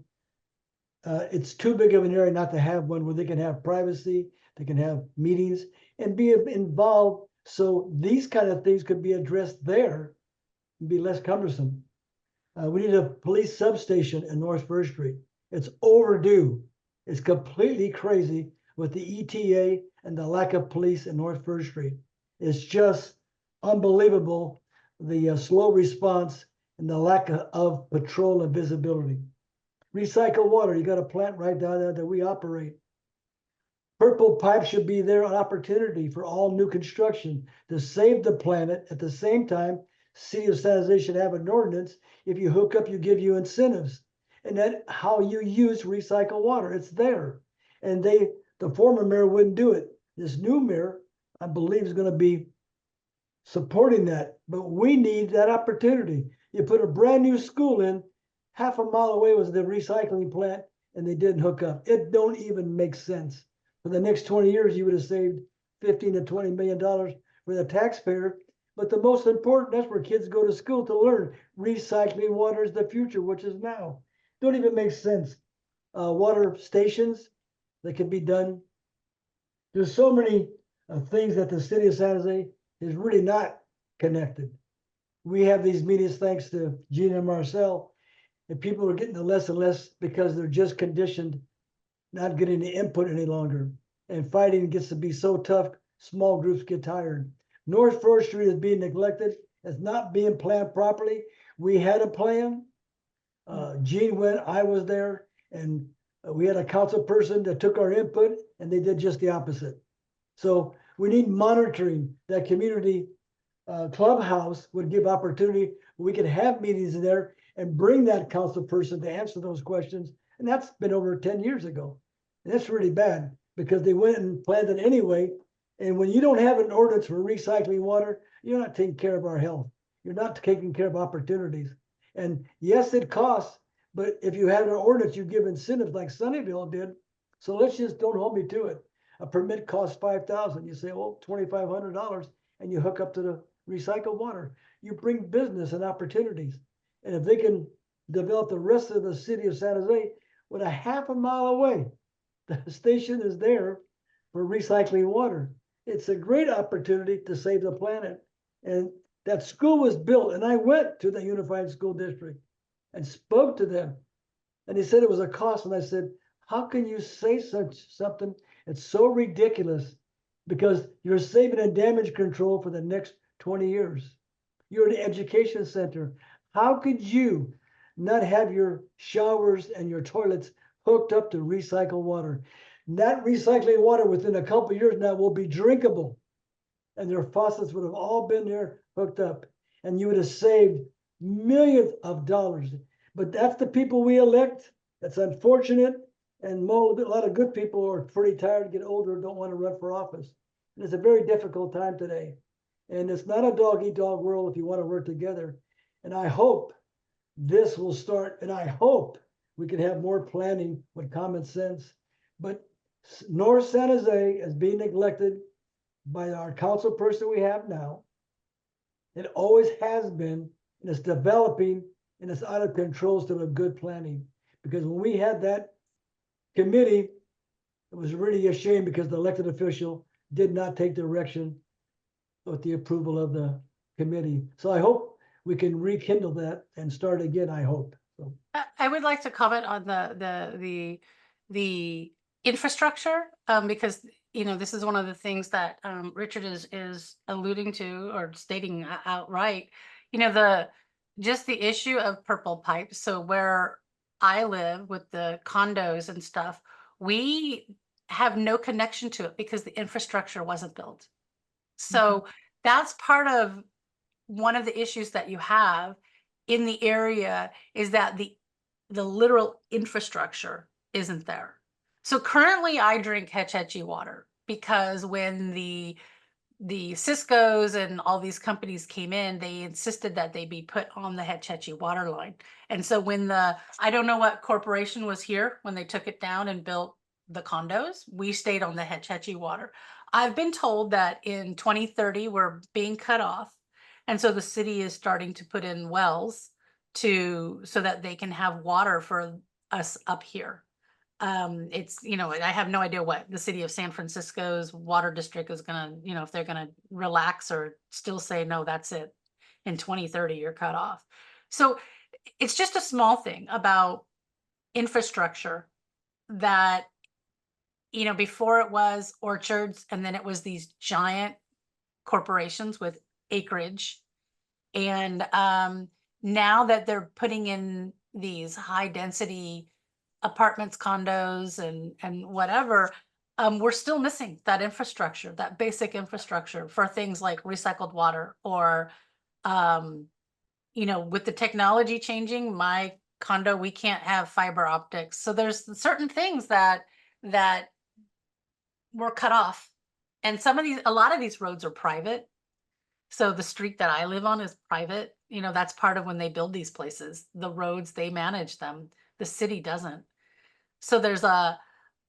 It's too big of an area not to have one where they can have privacy, they can have meetings and be involved. So these kind of things could be addressed there and be less cumbersome. We need a police substation in North First Street. It's overdue. It's completely crazy with the ETA and the lack of police in North First Street. It's just unbelievable, the slow response and the lack of patrol and visibility. Recycle water, you got a plant right down there that we operate. Purple pipe should be there, an opportunity for all new construction to save the planet. At the same time, City of San Jose should have an ordinance. If you hook up, give you incentives. And that how you use recycled water, it's there. And the former mayor wouldn't do it. This new mayor, I believe, is going to be supporting that. But we need that opportunity. You put a brand new school in, half a mile away was the recycling plant, and they didn't hook up. It don't even make sense. For the next 20 years, you would have saved $15 to $20 million for the taxpayer. But the most important, that's where kids go to school to learn. Recycling water is the future, which is now. Don't even make sense. Water stations that can be done. There's so many things that the city of San Jose is really not connected. We have these meetings thanks to Gina and Marcel, and people are getting the less and less because they're just conditioned, not getting the input any longer. And fighting gets to be so tough, small groups get tired. North First Street is being neglected. It's not being planned properly. We had a plan. Gene went, I was there, and we had a council person that took our input and they did just the opposite. So we need monitoring. That community clubhouse would give opportunity. We could have meetings in there and bring that council person to answer those questions. And that's been over 10 years ago. And that's really bad because they went and planned it anyway. And when you don't have an ordinance for recycling water, you're not taking care of our health. You're not taking care of opportunities. And yes, it costs, but if you had an ordinance, you give incentives like Sunnyvale did. So let's just don't hold me to it. A permit costs $5,000. You say, well, $2,500, and you hook up to the recycled water. You bring business and opportunities. And if they can develop the rest of the city of San Jose, with a half a mile away, the station is there for recycling water. It's a great opportunity to save the planet. And that school was built, and I went to the Unified School District and spoke to them. And they said it was a cost. And I said, how can you say such something? It's so ridiculous because you're saving in damage control for the next 20 years. You're an education center. How could you not have your showers and your toilets hooked up to recycled water? That recycling water within a couple of years now will be drinkable. And their faucets would have all been there hooked up. And you would have saved millions of dollars. But that's the people we elect. That's unfortunate. And a lot of good people are pretty tired, get older, don't want to run for office. And it's a very difficult time today. And it's not a dog-eat-dog world if you want to work together. And I hope this will start, and I hope we can have more planning with common sense. But North San Jose is being neglected by our council person we have now. It always has been, and it's developing, and it's out of control instead of good planning. Because when we had that committee, it was really a shame because the elected official did not take direction with the approval of the committee. So I hope we can rekindle that and start again, I hope. So I would like to comment on the infrastructure, because this is one of the things that Richard is alluding to or stating outright. Just the issue of purple pipes. So where I live with the condos and stuff, we have no connection to it because the infrastructure wasn't built. So that's part of one of the issues that you have in the area, is that the literal infrastructure isn't there. So currently I drink Hetch Hetchy water because when the Cisco's and all these companies came in, they insisted that they be put on the Hetch Hetchy water line. And so when I don't know what corporation was here when they took it down and built the condos, we stayed on the Hetch Hetchy water. I've been told that in 2030, we're being cut off. And so the city is starting to put in wells so that they can have water for us up here. It's, I have no idea what the city of San Francisco's water district is gonna, if they're gonna relax or still say, no, that's it. In 2030, you're cut off. So it's just a small thing about infrastructure that, before it was orchards, and then it was these giant corporations with acreage. And now that they're putting in these high density apartments, condos, and whatever, we're still missing that infrastructure, that basic infrastructure for things like recycled water, or with the technology changing, my condo, we can't have fiber optics. So there's certain things that were cut off. And a lot of these roads are private. So the street that I live on is private. That's part of when they build these places. The roads, they manage them. The city doesn't. So there's a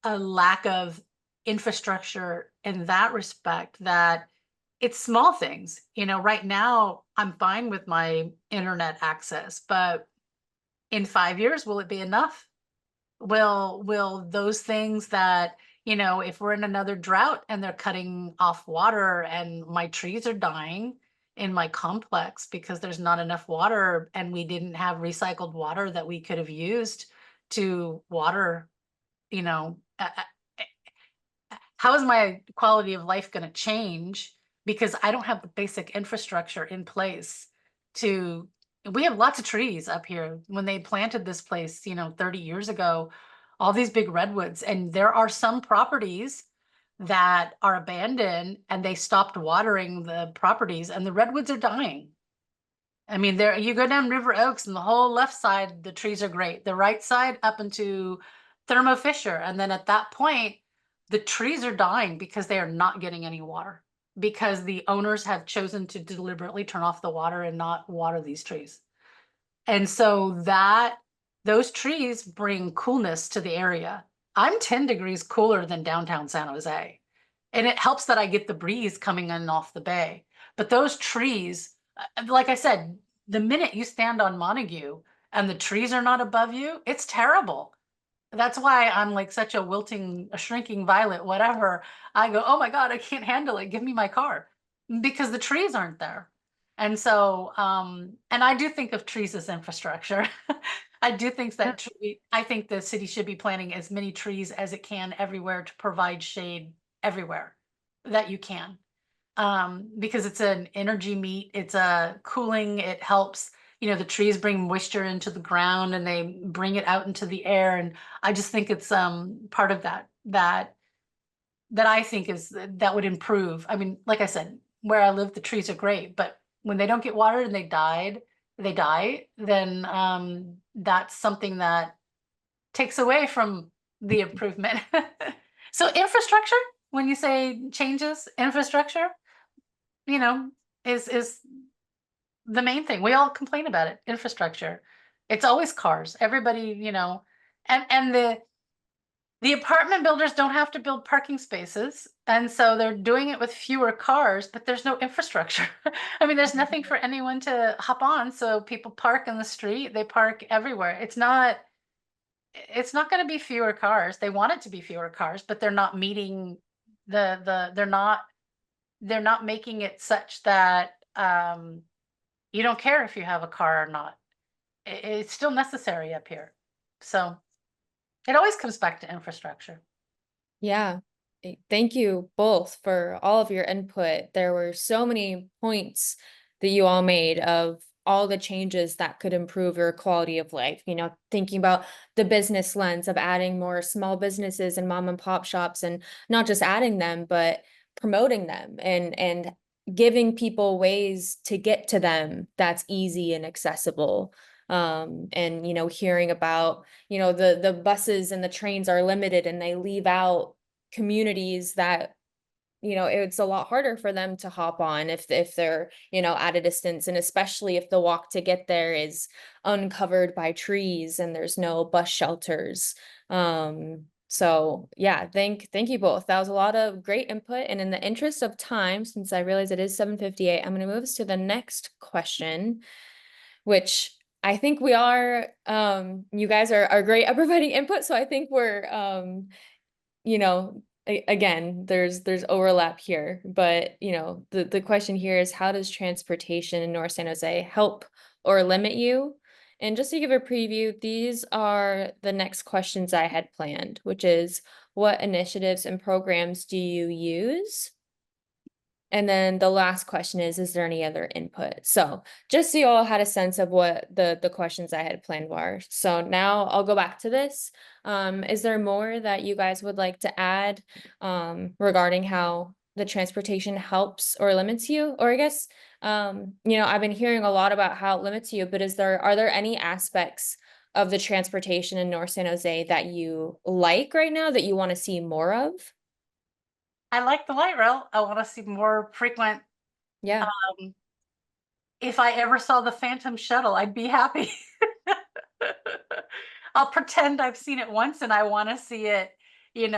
lack of infrastructure in that respect, that it's small things. Right now I'm fine with my internet access, but in 5 years, will it be enough? Will those things that, if we're in another drought and they're cutting off water and my trees are dying in my complex because there's not enough water and we didn't have recycled water that we could have used to water, how is my quality of life going to change because I don't have the basic infrastructure in place to, we have lots of trees up here. When they planted this place, 30 years ago, all these big redwoods, and there are some properties that are abandoned and they stopped watering the properties and the redwoods are dying. I mean, there you go down River Oaks and the whole left side, the trees are great. The right side up into Thermo Fisher. And then at that point, the trees are dying because they are not getting any water, because the owners have chosen to deliberately turn off the water and not water these trees. And so those trees bring coolness to the area. I'm 10 degrees cooler than downtown San Jose. And it helps that I get the breeze coming in off the bay. But those trees, like I said, the minute you stand on Montague and the trees are not above you, it's terrible. That's why I'm like such a shrinking violet, whatever. I go, oh my God, I can't handle it. Give me my car, because the trees aren't there. And so, and I do think of trees as infrastructure. I do think that I think the city should be planting as many trees as it can everywhere to provide shade everywhere that you can. Because it's an energy meet, it's a cooling, it helps, the trees bring moisture into the ground and they bring it out into the air. And I just think it's part of that I think that would improve. I mean, like I said, where I live, the trees are great, but when they don't get watered and they die, then that's something that takes away from the improvement. So infrastructure, when you say changes, infrastructure, is the main thing. We all complain about it, infrastructure. It's always cars. Everybody, and the apartment builders don't have to build parking spaces. And so they're doing it with fewer cars, but there's no infrastructure. I mean, there's nothing for anyone to hop on. So people park in the street, they park everywhere. It's not going to be fewer cars. They want it to be fewer cars, but they're not meeting they're not making it such that you don't care if you have a car or not. It's still necessary up here. So it always comes back to infrastructure. Yeah. Thank you both for all of your input. There were so many points that you all made of all the changes that could improve your quality of life. Thinking about the business lens of adding more small businesses and mom and pop shops, and not just adding them, but promoting them and giving people ways to get to them that's easy and accessible. And hearing about the buses and the trains are limited and they leave out communities that it's a lot harder for them to hop on if they're at a distance, and especially if the walk to get there is uncovered by trees and there's no bus shelters. So yeah, thank you both. That was a lot of great input, and in the interest of time, since I realize it is 7:58, I'm going to move us to the next question, which I think we are you guys are great at providing input, so I think we're again, there's overlap here, but the question here is, how does transportation in North San Jose help or limit you? And just to give a preview, these are the next questions I had planned, which is, what initiatives and programs do you use? And then the last question is there any other input? So just so you all had a sense of what the questions I had planned were. So now I'll go back to this. Is there more that you guys would like to add regarding how the transportation helps or limits you? Or I guess, I've been hearing a lot about how it limits you, but are there any aspects of the transportation in North San Jose that you like right now that you want to see more of? I like the light rail. I want to see more frequent. Yeah. If I ever saw the Phantom Shuttle, I'd be happy. I'll pretend I've seen it once and I want to see it, 3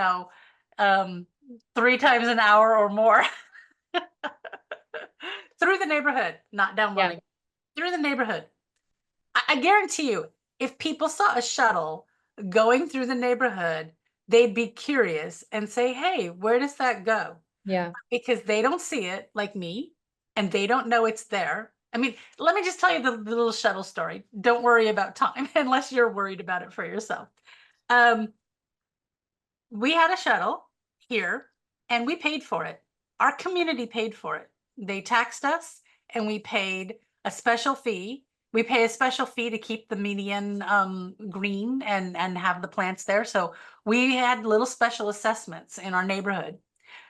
times an hour or more. Through the neighborhood, not down Montague. Through the neighborhood. I guarantee you, if people saw a shuttle going through the neighborhood, they'd be curious and say, hey, where does that go? Yeah. Because they don't see it like me, and they don't know it's there. I mean, let me just tell you the little shuttle story. Don't worry about time unless you're worried about it for yourself. We had a shuttle here and we paid for it. Our community paid for it. they taxed us, and we paid a special fee. We pay a special fee to keep the median green and have the plants there. So we had little special assessments in our neighborhood.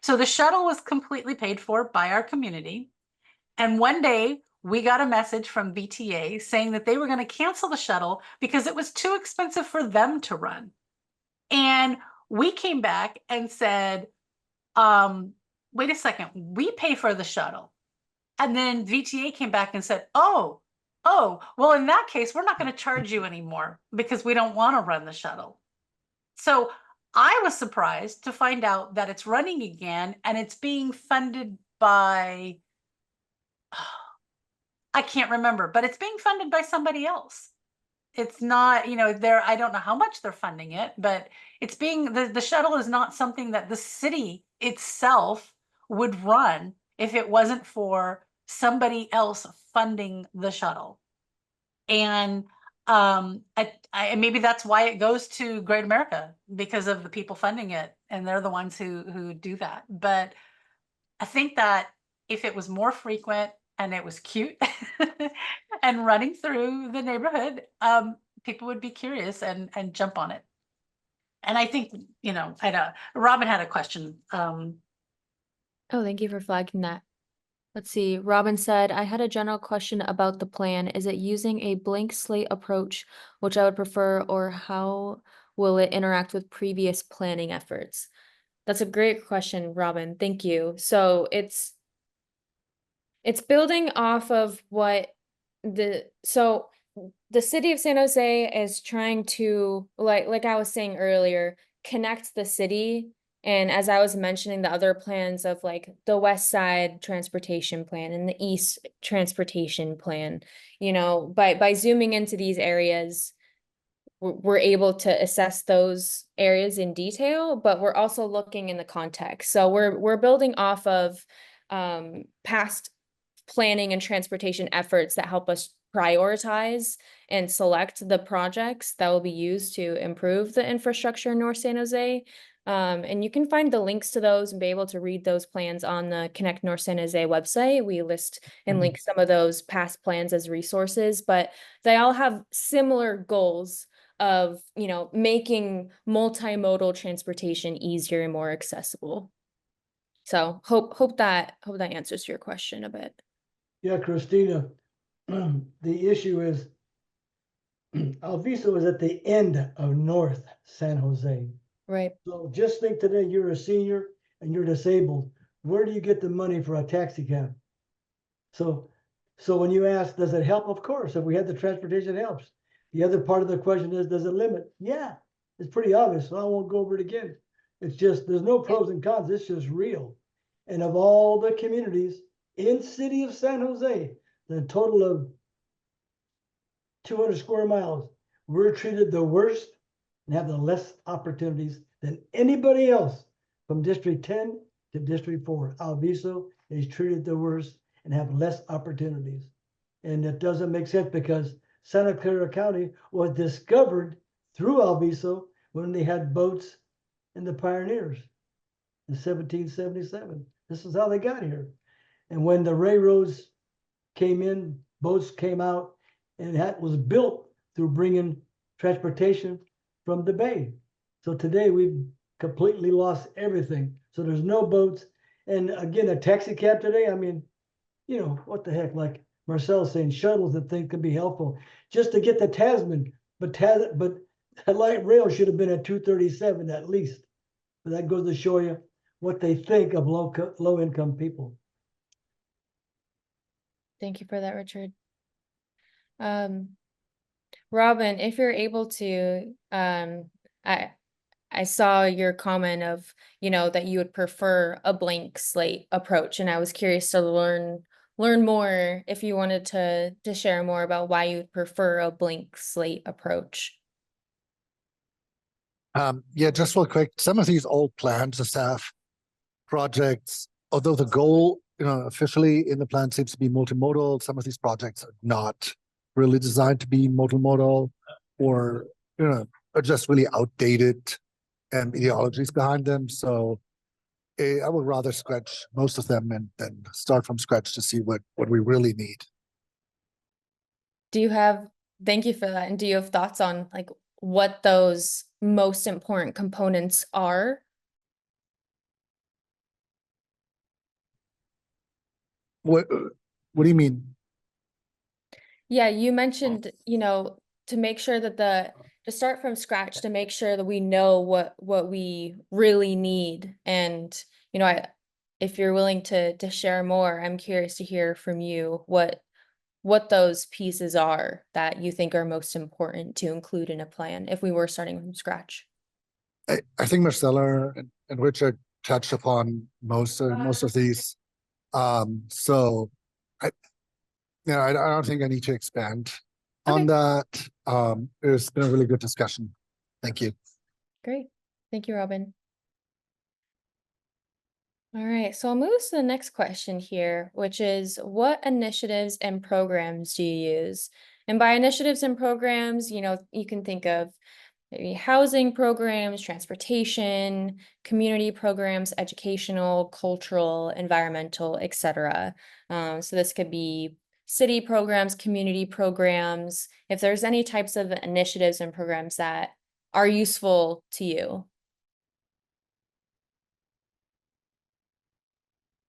So the shuttle was completely paid for by our community. And one day we got a message from VTA saying that they were going to cancel the shuttle because it was too expensive for them to run. And we came back and said, wait a second, we pay for the shuttle. And then VTA came back and said, oh, well, in that case, we're not going to charge you anymore because we don't want to run the shuttle. So I was surprised to find out that it's running again, and it's being funded by, I can't remember, but it's being funded by somebody else. It's not, I don't know how much they're funding it, but it's being, the shuttle is not something that the city itself would run if it wasn't for somebody else funding the shuttle. And maybe that's why it goes to Great America, because of the people funding it, and they're the ones who do that. But I think that if it was more frequent and it was cute and running through the neighborhood, people would be curious and jump on it. And I think, Robin had a question. Oh, thank you for flagging that. Let's see. Robin said, I had a general question about the plan. Is it using a blank slate approach, which I would prefer, or how will it interact with previous planning efforts? That's a great question, Robin. Thank you. So it's building off of what the city of San Jose is trying to, like I was saying earlier, connect the city. And as I was mentioning, the other plans of like the West Side Transportation Plan and the East Transportation Plan, by zooming into these areas, we're able to assess those areas in detail, but we're also looking in the context. So we're building off of past planning and transportation efforts that help us prioritize and select the projects that will be used to improve the infrastructure in North San Jose. And you can find the links to those and be able to read those plans on the Connect North San Jose website. We list and link some of those past plans as resources, but they all have similar goals of, making multimodal transportation easier and more accessible. So hope that answers your question a bit. Yeah, Christina, the issue is Alviso is at the end of North San Jose. Right. So just think today, you're a senior and you're disabled. Where do you get the money for a taxi cab? So when you ask, does it help? Of course, if we had the transportation, it helps. The other part of the question is, does it limit? Yeah, it's pretty obvious, so I won't go over it again. It's just, there's no pros and cons, it's just real. And of all the communities in city of San Jose, the total of 200 square miles, we're treated the worst and have the less opportunities than anybody else from District 10 to District 4. Alviso is treated the worst and have less opportunities. And it doesn't make sense because Santa Clara County was discovered through Alviso when they had boats in the pioneers in 1777. This is how they got here. And when the railroads came in, boats came out, and that was built through bringing transportation from the bay. So today we've completely lost everything. So there's no boats. And again, a taxi cab today, I mean, what the heck, like Marcel's saying, shuttles and things can be helpful just to get to Tasman, but that light rail should have been at 237 at least. But that goes to show you what they think of low income people. Thank you for that, Richard. Robin, if you're able to, I saw your comment of, that you would prefer a blank slate approach, and I was curious to learn more if you wanted to share more about why you would prefer a blank slate approach. Yeah, just real quick, some of these old plans, the staff projects, although the goal, officially in the plan seems to be multimodal, some of these projects are not really designed to be multimodal, or, are just really outdated ideologies behind them. So I would rather scratch most of them and then start from scratch to see what we really need. Do you have, thank you for that. And do you have thoughts on like what those most important components are? What do you mean? Yeah, you mentioned, to make sure that to start from scratch, to make sure that we know what we really need. And, if you're willing to share more, I'm curious to hear from you what those pieces are that you think are most important to include in a plan if we were starting from scratch. I think Marcella and Richard touched upon most of these. So I don't think I need to expand on that. It's been a really good discussion. Thank you. Great. Thank you, Robin. All right, so I'll move to the next question here, which is what initiatives and programs do you use? And by initiatives and programs, you can think of maybe housing programs, transportation, community programs, educational, cultural, environmental, etc. So this could be city programs, community programs, if there's any types of initiatives and programs that are useful to you.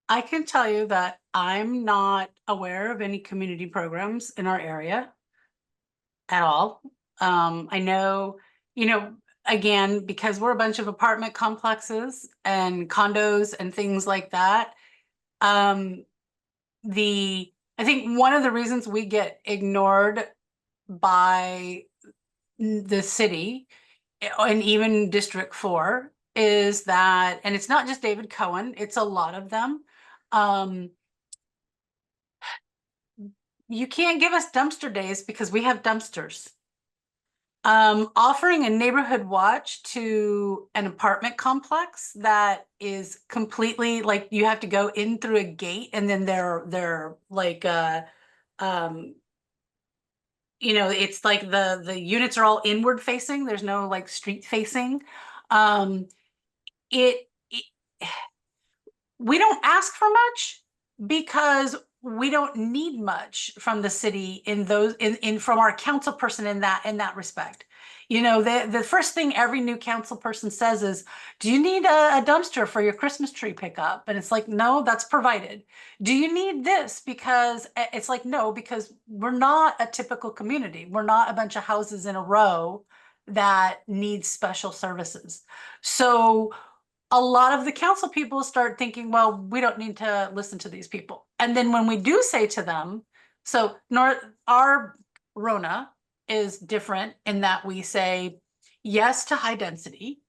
I can tell you that I'm not aware of any community programs in our area at all. I know, again, because we're a bunch of apartment complexes and condos and things like that. I think one of the reasons we get ignored by the city and even District 4 is that, and it's not just David Cohen, it's a lot of them. You can't give us dumpster days because we have dumpsters. Offering a neighborhood watch to an apartment complex that is completely like you have to go in through a gate and then they're like it's like the units are all inward facing. There's no like street facing. It we don't ask for much because we don't need much from the city in those in from our council person in that respect. The first thing every new council person says is, do you need a dumpster for your Christmas tree pickup? And it's like, no, that's provided. Do you need this? Because it's like, no, because we're not a typical community. We're not a bunch of houses in a row that need special services. So a lot of the council people start thinking, well, we don't need to listen to these people. And then when we do say to them, so our RONA is different in that we say yes to high density.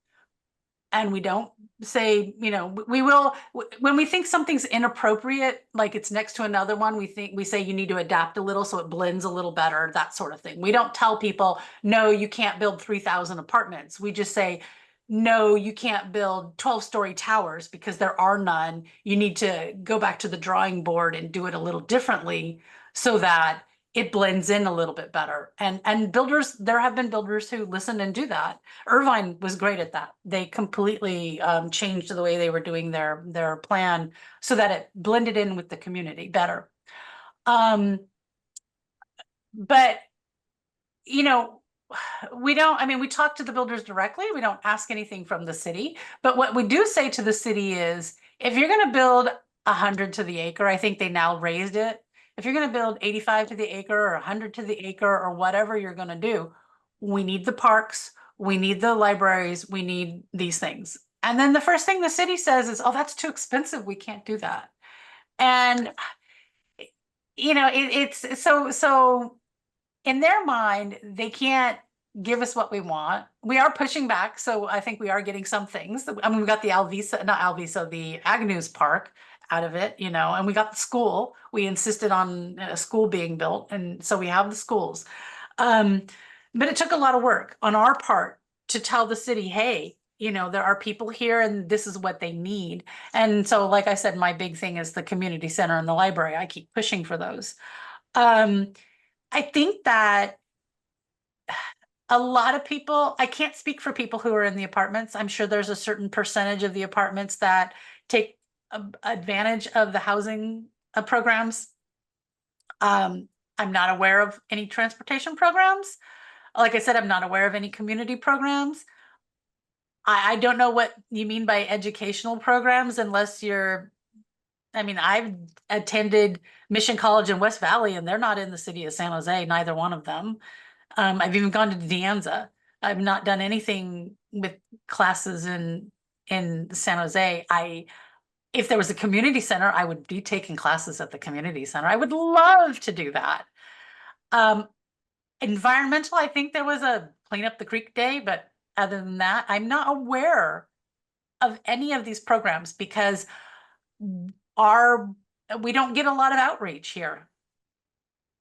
And we don't say, we will, when we think something's inappropriate, like it's next to another one, we say you need to adapt a little so it blends a little better, that sort of thing. We don't tell people, no, you can't build 3,000 apartments. We just say, no, you can't build 12-story towers because there are none. You need to go back to the drawing board and do it a little differently so that it blends in a little bit better. And builders, there have been builders who listen and do that. Irvine was great at that. They completely changed the way they were doing their plan so that it blended in with the community better. But we talk to the builders directly. We don't ask anything from the city. But what we do say to the city is, if you're going to build 100 to the acre, I think they now raised it. If you're going to build 85 to the acre or 100 to the acre or whatever you're going to do, we need the parks, we need the libraries, we need these things. And then the first thing the city says is, oh, that's too expensive. We can't do that. And, it's so in their mind, they can't give us what we want. We are pushing back. So I think we are getting some things. We got the the Agnews Park out of it, and we got the school. We insisted on a school being built. And so we have the schools. But it took a lot of work on our part to tell the city, hey, there are people here and this is what they need. And so, like I said, my big thing is the community center and the library. I keep pushing for those. I think that a lot of people, I can't speak for people who are in the apartments. I'm sure there's a certain percentage of the apartments that take advantage of the housing programs. I'm not aware of any transportation programs. Like I said, I'm not aware of any community programs. I don't know what you mean by educational programs unless you're, I mean, I've attended Mission College in West Valley and they're not in the city of San Jose, neither one of them. I've even gone to De Anza. I've not done anything with classes in San Jose. If there was a community center, I would be taking classes at the community center. I would love to do that. Environmental, I think there was a clean up the creek day, but other than that, I'm not aware of any of these programs because we don't get a lot of outreach here.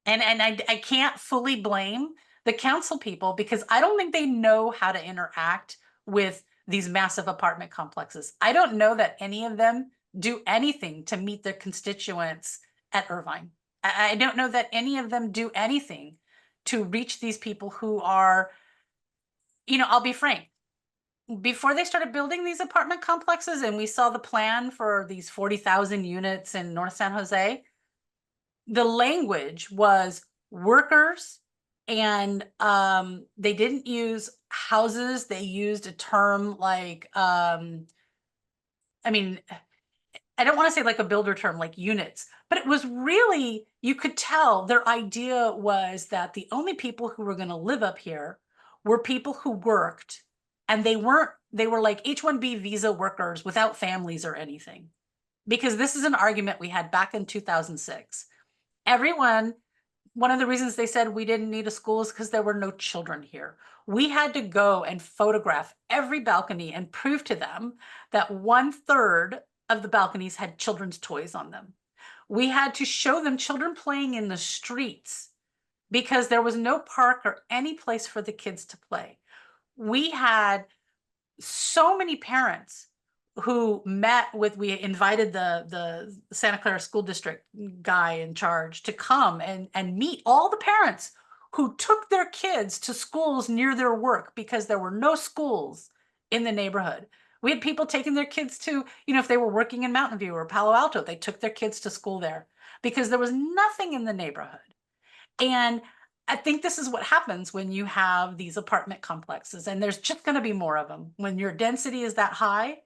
And I can't fully blame the council people because I don't think they know how to interact with these massive apartment complexes. I don't know that any of them do anything to meet their constituents at Irvine. I don't know that any of them do anything to reach these people who are, I'll be frank, before they started building these apartment complexes and we saw the plan for these 40,000 units in North San Jose, the language was workers and they didn't use houses. They used a term like, I mean, I don't want to say like a builder term, like units, but it was really, you could tell their idea was that the only people who were going to live up here were people who worked and they were like H-1B visa workers without families or anything. Because this is an argument we had back in 2006. One of the reasons they said we didn't need a school is because there were no children here. We had to go and photograph every balcony and prove to them that 1/3 of the balconies had children's toys on them. We had to show them children playing in the streets because there was no park or any place for the kids to play. We had so many parents who we invited the Santa Clara School District guy in charge to come and meet all the parents who took their kids to schools near their work because there were no schools in the neighborhood. We had people taking their kids to, if they were working in Mountain View or Palo Alto, they took their kids to school there because there was nothing in the neighborhood. And I think this is what happens when you have these apartment complexes, and there's just going to be more of them. When your density is that high,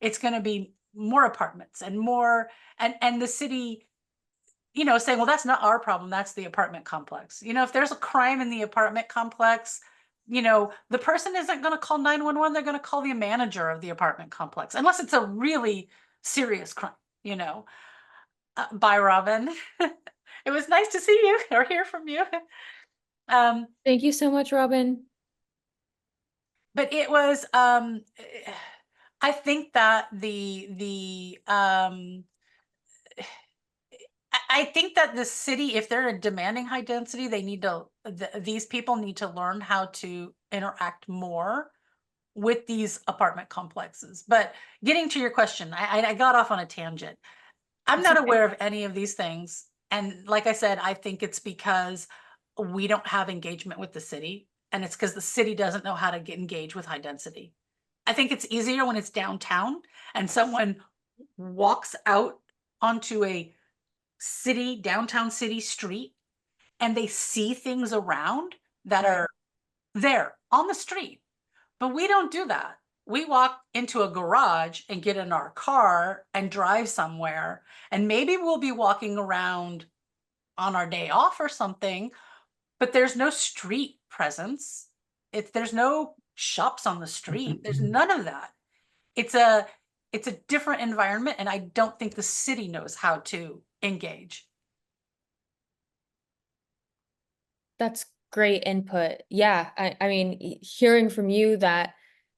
it's going to be more apartments and more, and the city, saying, well, that's not our problem, that's the apartment complex. If there's a crime in the apartment complex, the person isn't going to call 911, they're going to call the manager of the apartment complex, unless it's a really serious crime, Bye, Robin. It was nice to see you or hear from you. Thank you so much, Robin. But it was, I think that I think that the city, if they're demanding high density, they need to, these people need to learn how to interact more with these apartment complexes. But getting to your question, I got off on a tangent. I'm not aware of any of these things. And like I said, I think it's because we don't have engagement with the city. And it's because the city doesn't know how to engage with high density. I think it's easier when it's downtown and someone walks out onto a downtown city street and they see things around that are there on the street. But we don't do that. We walk into a garage and get in our car and drive somewhere. And maybe we'll be walking around on our day off or something, but there's no street presence. There's no shops on the street. There's none of that. It's a different environment, and I don't think the city knows how to engage. That's great input. Yeah, I mean, hearing from you that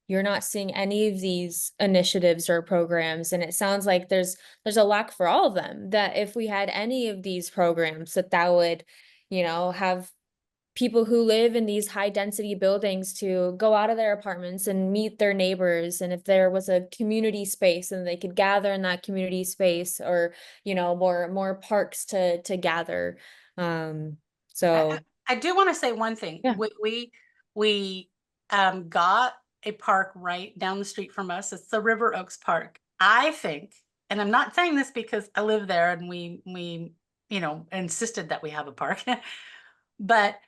you're not seeing any of these initiatives or programs, and it sounds like there's a lack for all of them, that if we had any of these programs, that would, have people who live in these high density buildings to go out of their apartments and meet their neighbors. And if there was a community space and they could gather in that community space, or, more parks to gather. So I do want to say one thing. Yeah. We got a park right down the street from us. It's the River Oaks Park. I think and I'm not saying this because I live there and we, you know, insisted that we have a park, but,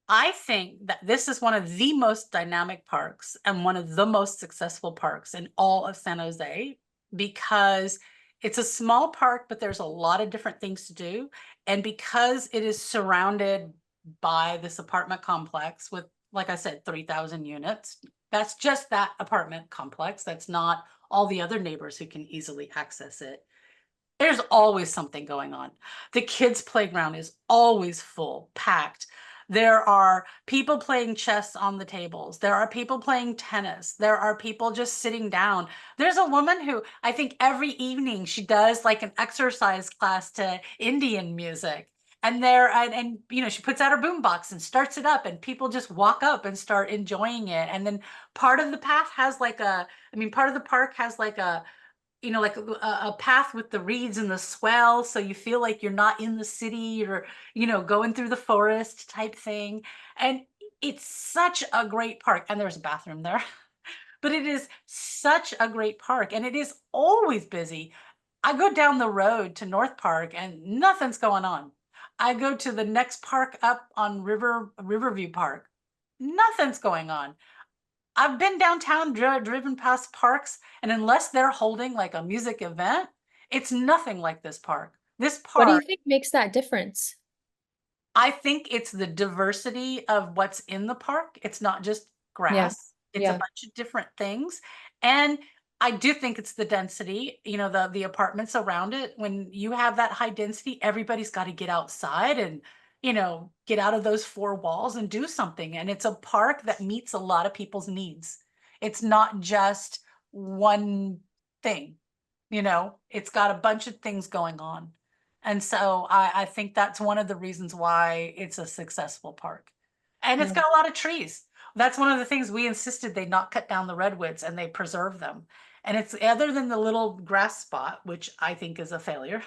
I think that this is one of the most dynamic parks and one of the most successful parks in all of San Jose, because it's a small park, but there's a lot of different things to do. And because it is surrounded by this apartment complex with, like I said, 3,000 units, that's just that apartment complex. That's not all the other neighbors who can easily access it. There's always something going on. The kids' playground is always full, packed. There are people playing chess on the tables. There are people playing tennis. There are people just sitting down. There's a woman who I think every evening she does like an exercise class to Indian music. And you know, she puts out her boombox and starts it up, and people just walk up and start enjoying it. And then part of the path has like part of the park has like a, you know, like a path with the reeds and the swell, so you feel like you're not in the city or, you know, going through the forest type thing. And it's such a great park, and there's a bathroom there. But it is such a great park, and it is always busy. I go down the road to North Park and nothing's going on. I go to the next park up on Riverview Park, nothing's going on. I've been downtown, driven past parks, and unless they're holding like a music event, it's nothing like this park. This What do you park, think makes that difference? I think it's the diversity of what's in the park. It's not just grass. It's a yeah. bunch of different things. And I do think it's the density, you know, the apartments around it. When you have that high density, everybody's got to get outside and, you know, get out of those four walls and do something. And it's a park that meets a lot of people's needs. It's not just one thing, you know, it's got a bunch of things going on. And so I think that's one of the reasons why it's a successful park. And it's Yeah. got a lot of trees. That's one of the things we insisted they not cut down the redwoods and they preserve them. And it's other than the little grass spot, which I think is a failure.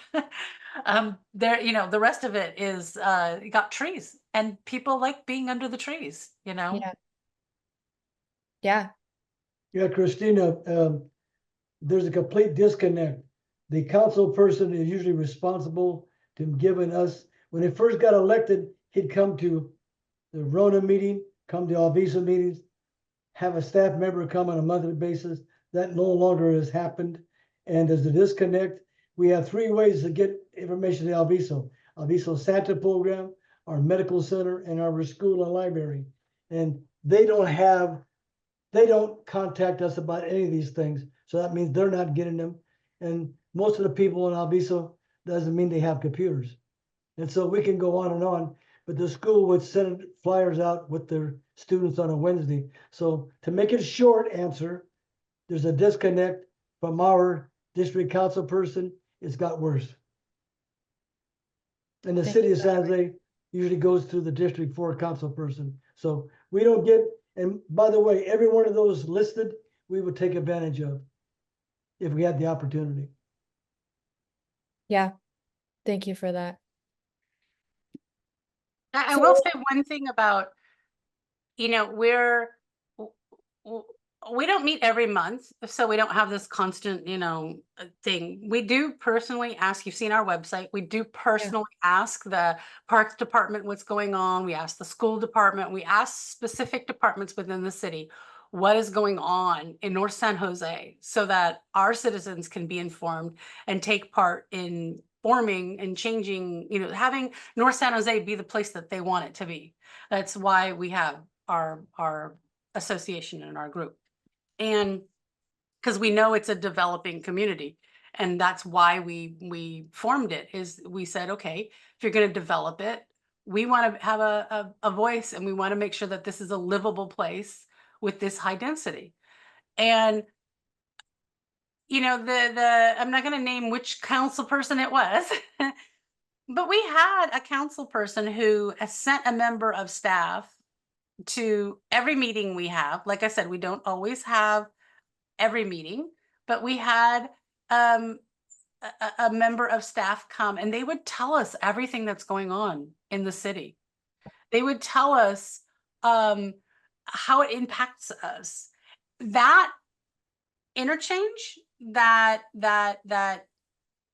There, you know, the rest of it is got trees, and people like being under the trees, you know. Yeah. Yeah. Yeah, Christina, there's a complete disconnect. The council person is usually responsible to giving us, when he first got elected, he'd come to the RONA meeting, come to Alvisa meetings, have a staff member come on a monthly basis. That no longer has happened. And there's a disconnect. We have three ways to get information to Alviso. Alviso Santa program, our medical center, and our school and library. And they don't contact us about any of these things. So that means they're not getting them. And most of the people in Alviso doesn't mean they have computers. And so we can go on, but the school would send flyers out with their students on a Wednesday. So to make it short answer, there's a disconnect from our district council person. It's got worse. And the Thank city you of for that. San Jose usually goes through the District 4 council person. So we don't get, and by the way, every one of those listed, we would take advantage of if we had the opportunity. Yeah. Thank you for that. I will say one thing about, you know, we don't meet every month, so we don't have this constant, you know, thing. We do personally ask, you've seen our website, we do personally ask the parks department what's going on. We ask the school department, we ask specific departments within the city, what is going on in North San Jose, so that our citizens can be informed and take part in forming and changing, you know, having North San Jose be the place that they want it to be. That's why we have our association and our group. And because we know it's a developing community, and that's why we formed it. Is we said, okay, if you're going to develop it, we want to have a voice, and we want to make sure that this is a livable place with this high density. And you know, the I'm not going to name which council person it was, but we had a council person who sent a member of staff to every meeting we have. Like I said, we don't always have every meeting, but we had a member of staff come, and they would tell us everything that's going on in the city. They would tell us how it impacts us. That interchange that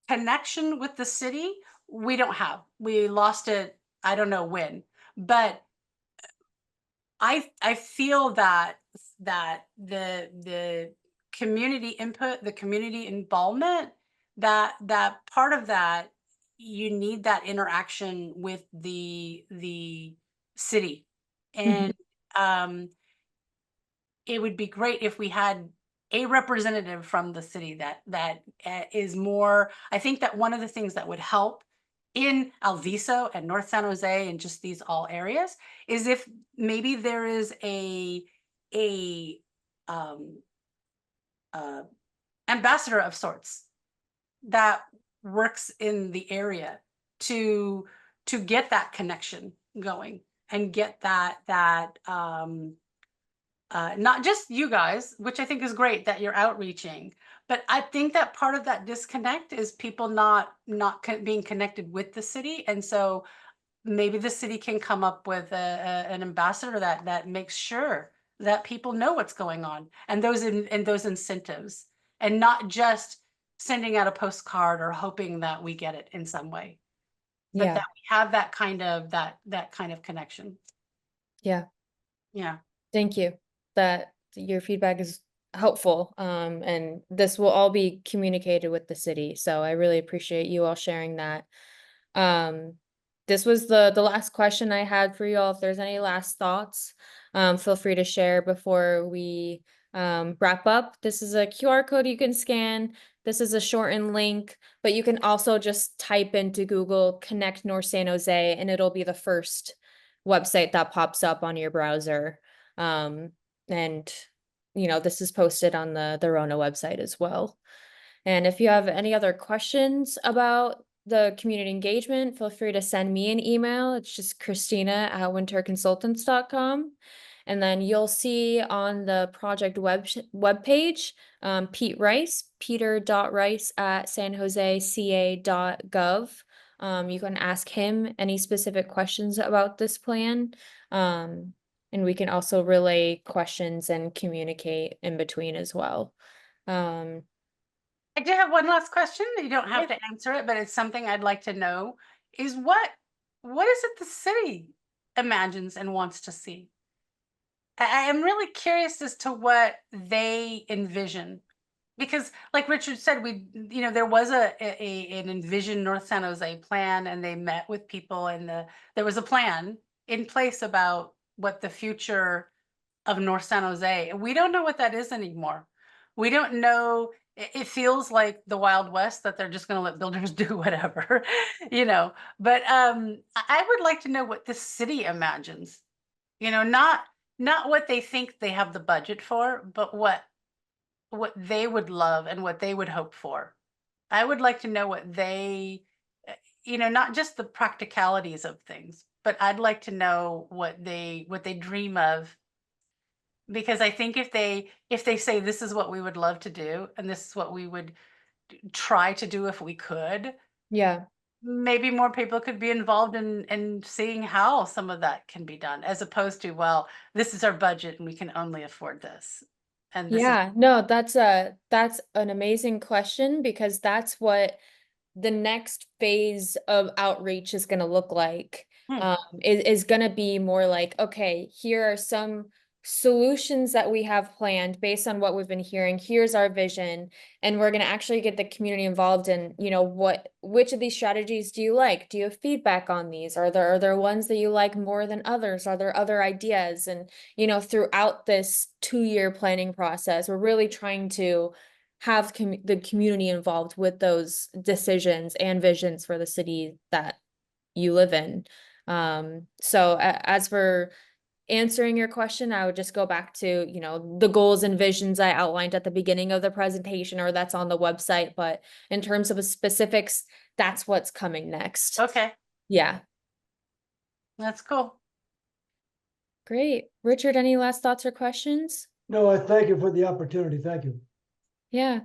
connection with the city, we don't have. We lost it, I don't know when, but I feel that the community input, the community involvement, that part of that, you need that interaction with the city. And um it would be great if we had a representative from the city that is more. I think that one of the things that would help in Alviso and North San Jose and just these all areas is if maybe there is a um uh ambassador of sorts that works in the area to get that connection going and get that not just you guys, which I think is great that you're outreaching, but I think that part of that disconnect is people not being connected with the city. And so maybe the city can come up with an ambassador that makes sure that people know what's going on and those incentives, and not just sending out a postcard or hoping that we get it in some way, but Yeah, that we have that kind of connection. yeah. Yeah. Thank you. That your feedback is helpful. And this will all be communicated with the city. So I really appreciate you all sharing that. Um, this was the last question I had for you all. If there's any last thoughts, feel free to share before we wrap up. This is a QR code you can scan. This is a shortened link, but you can also just type into Google Connect North San Jose and it'll be the first website that pops up on your browser. And this is posted on the RONA website as well. And if you have any other questions about the community engagement, feel free to send me an email. It's just Christina@winterconsultants.com. And then you'll see on the project webpage, Pete Rice, peter.rice@sanjoseca.gov. You can ask him any specific questions about this plan. And we can also relay questions and communicate in between as well. I do have one last question. You don't have Yeah. to answer it, but it's something I'd like to know is what is it the city imagines and wants to see? I am really curious as to what they envision. Because like Richard said, there was an envision North San Jose plan, and they met with people, and there was a plan in place about what the future of North San Jose. And we don't know what that is anymore. We don't know. It feels like the Wild West, that they're just going to let builders do whatever, But I would like to know what the city imagines. Not what they think they have the budget for, but what they would love and what they would hope for. I would like to know what not just the practicalities of things, but I'd like to know what they dream of. Because I think if they say this is what we would love to do and this is what we would try to do if we could, Yeah. maybe more people could be involved in seeing how some of that can be done, as opposed to, well, this is our budget and we can only afford this. And this is Yeah, no, that's an amazing question because that's what the next phase of outreach is going to look like. Hmm. Is going to be more like, okay, here are some solutions that we have planned based on what we've been hearing. Here's our vision, and we're going to actually get the community involved in, which of these strategies do you like? Do you have feedback on these? Are there ones that you like more than others? Are there other ideas? And throughout this 2-year planning process, we're really trying to have the community involved with those decisions and visions for the city that you live in. So as for answering your question, I would just go back to, the goals and visions I outlined at the beginning of the presentation, or that's on the website. But in terms of the specifics, that's what's coming next. okay. Yeah. That's cool. Great. Richard, any last thoughts or questions? No, I thank you for the opportunity. Thank you. Yeah.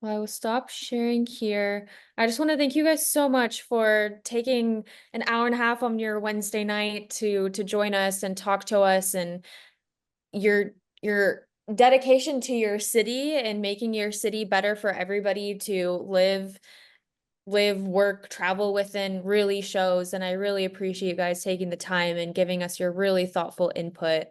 Well, I will stop sharing here. I just want to thank you guys so much for taking an hour and a half on your Wednesday night to join us and talk to us. And your dedication to your city and making your city better for everybody to live, work, travel within really shows. And I really appreciate you guys taking the time and giving us your really thoughtful input.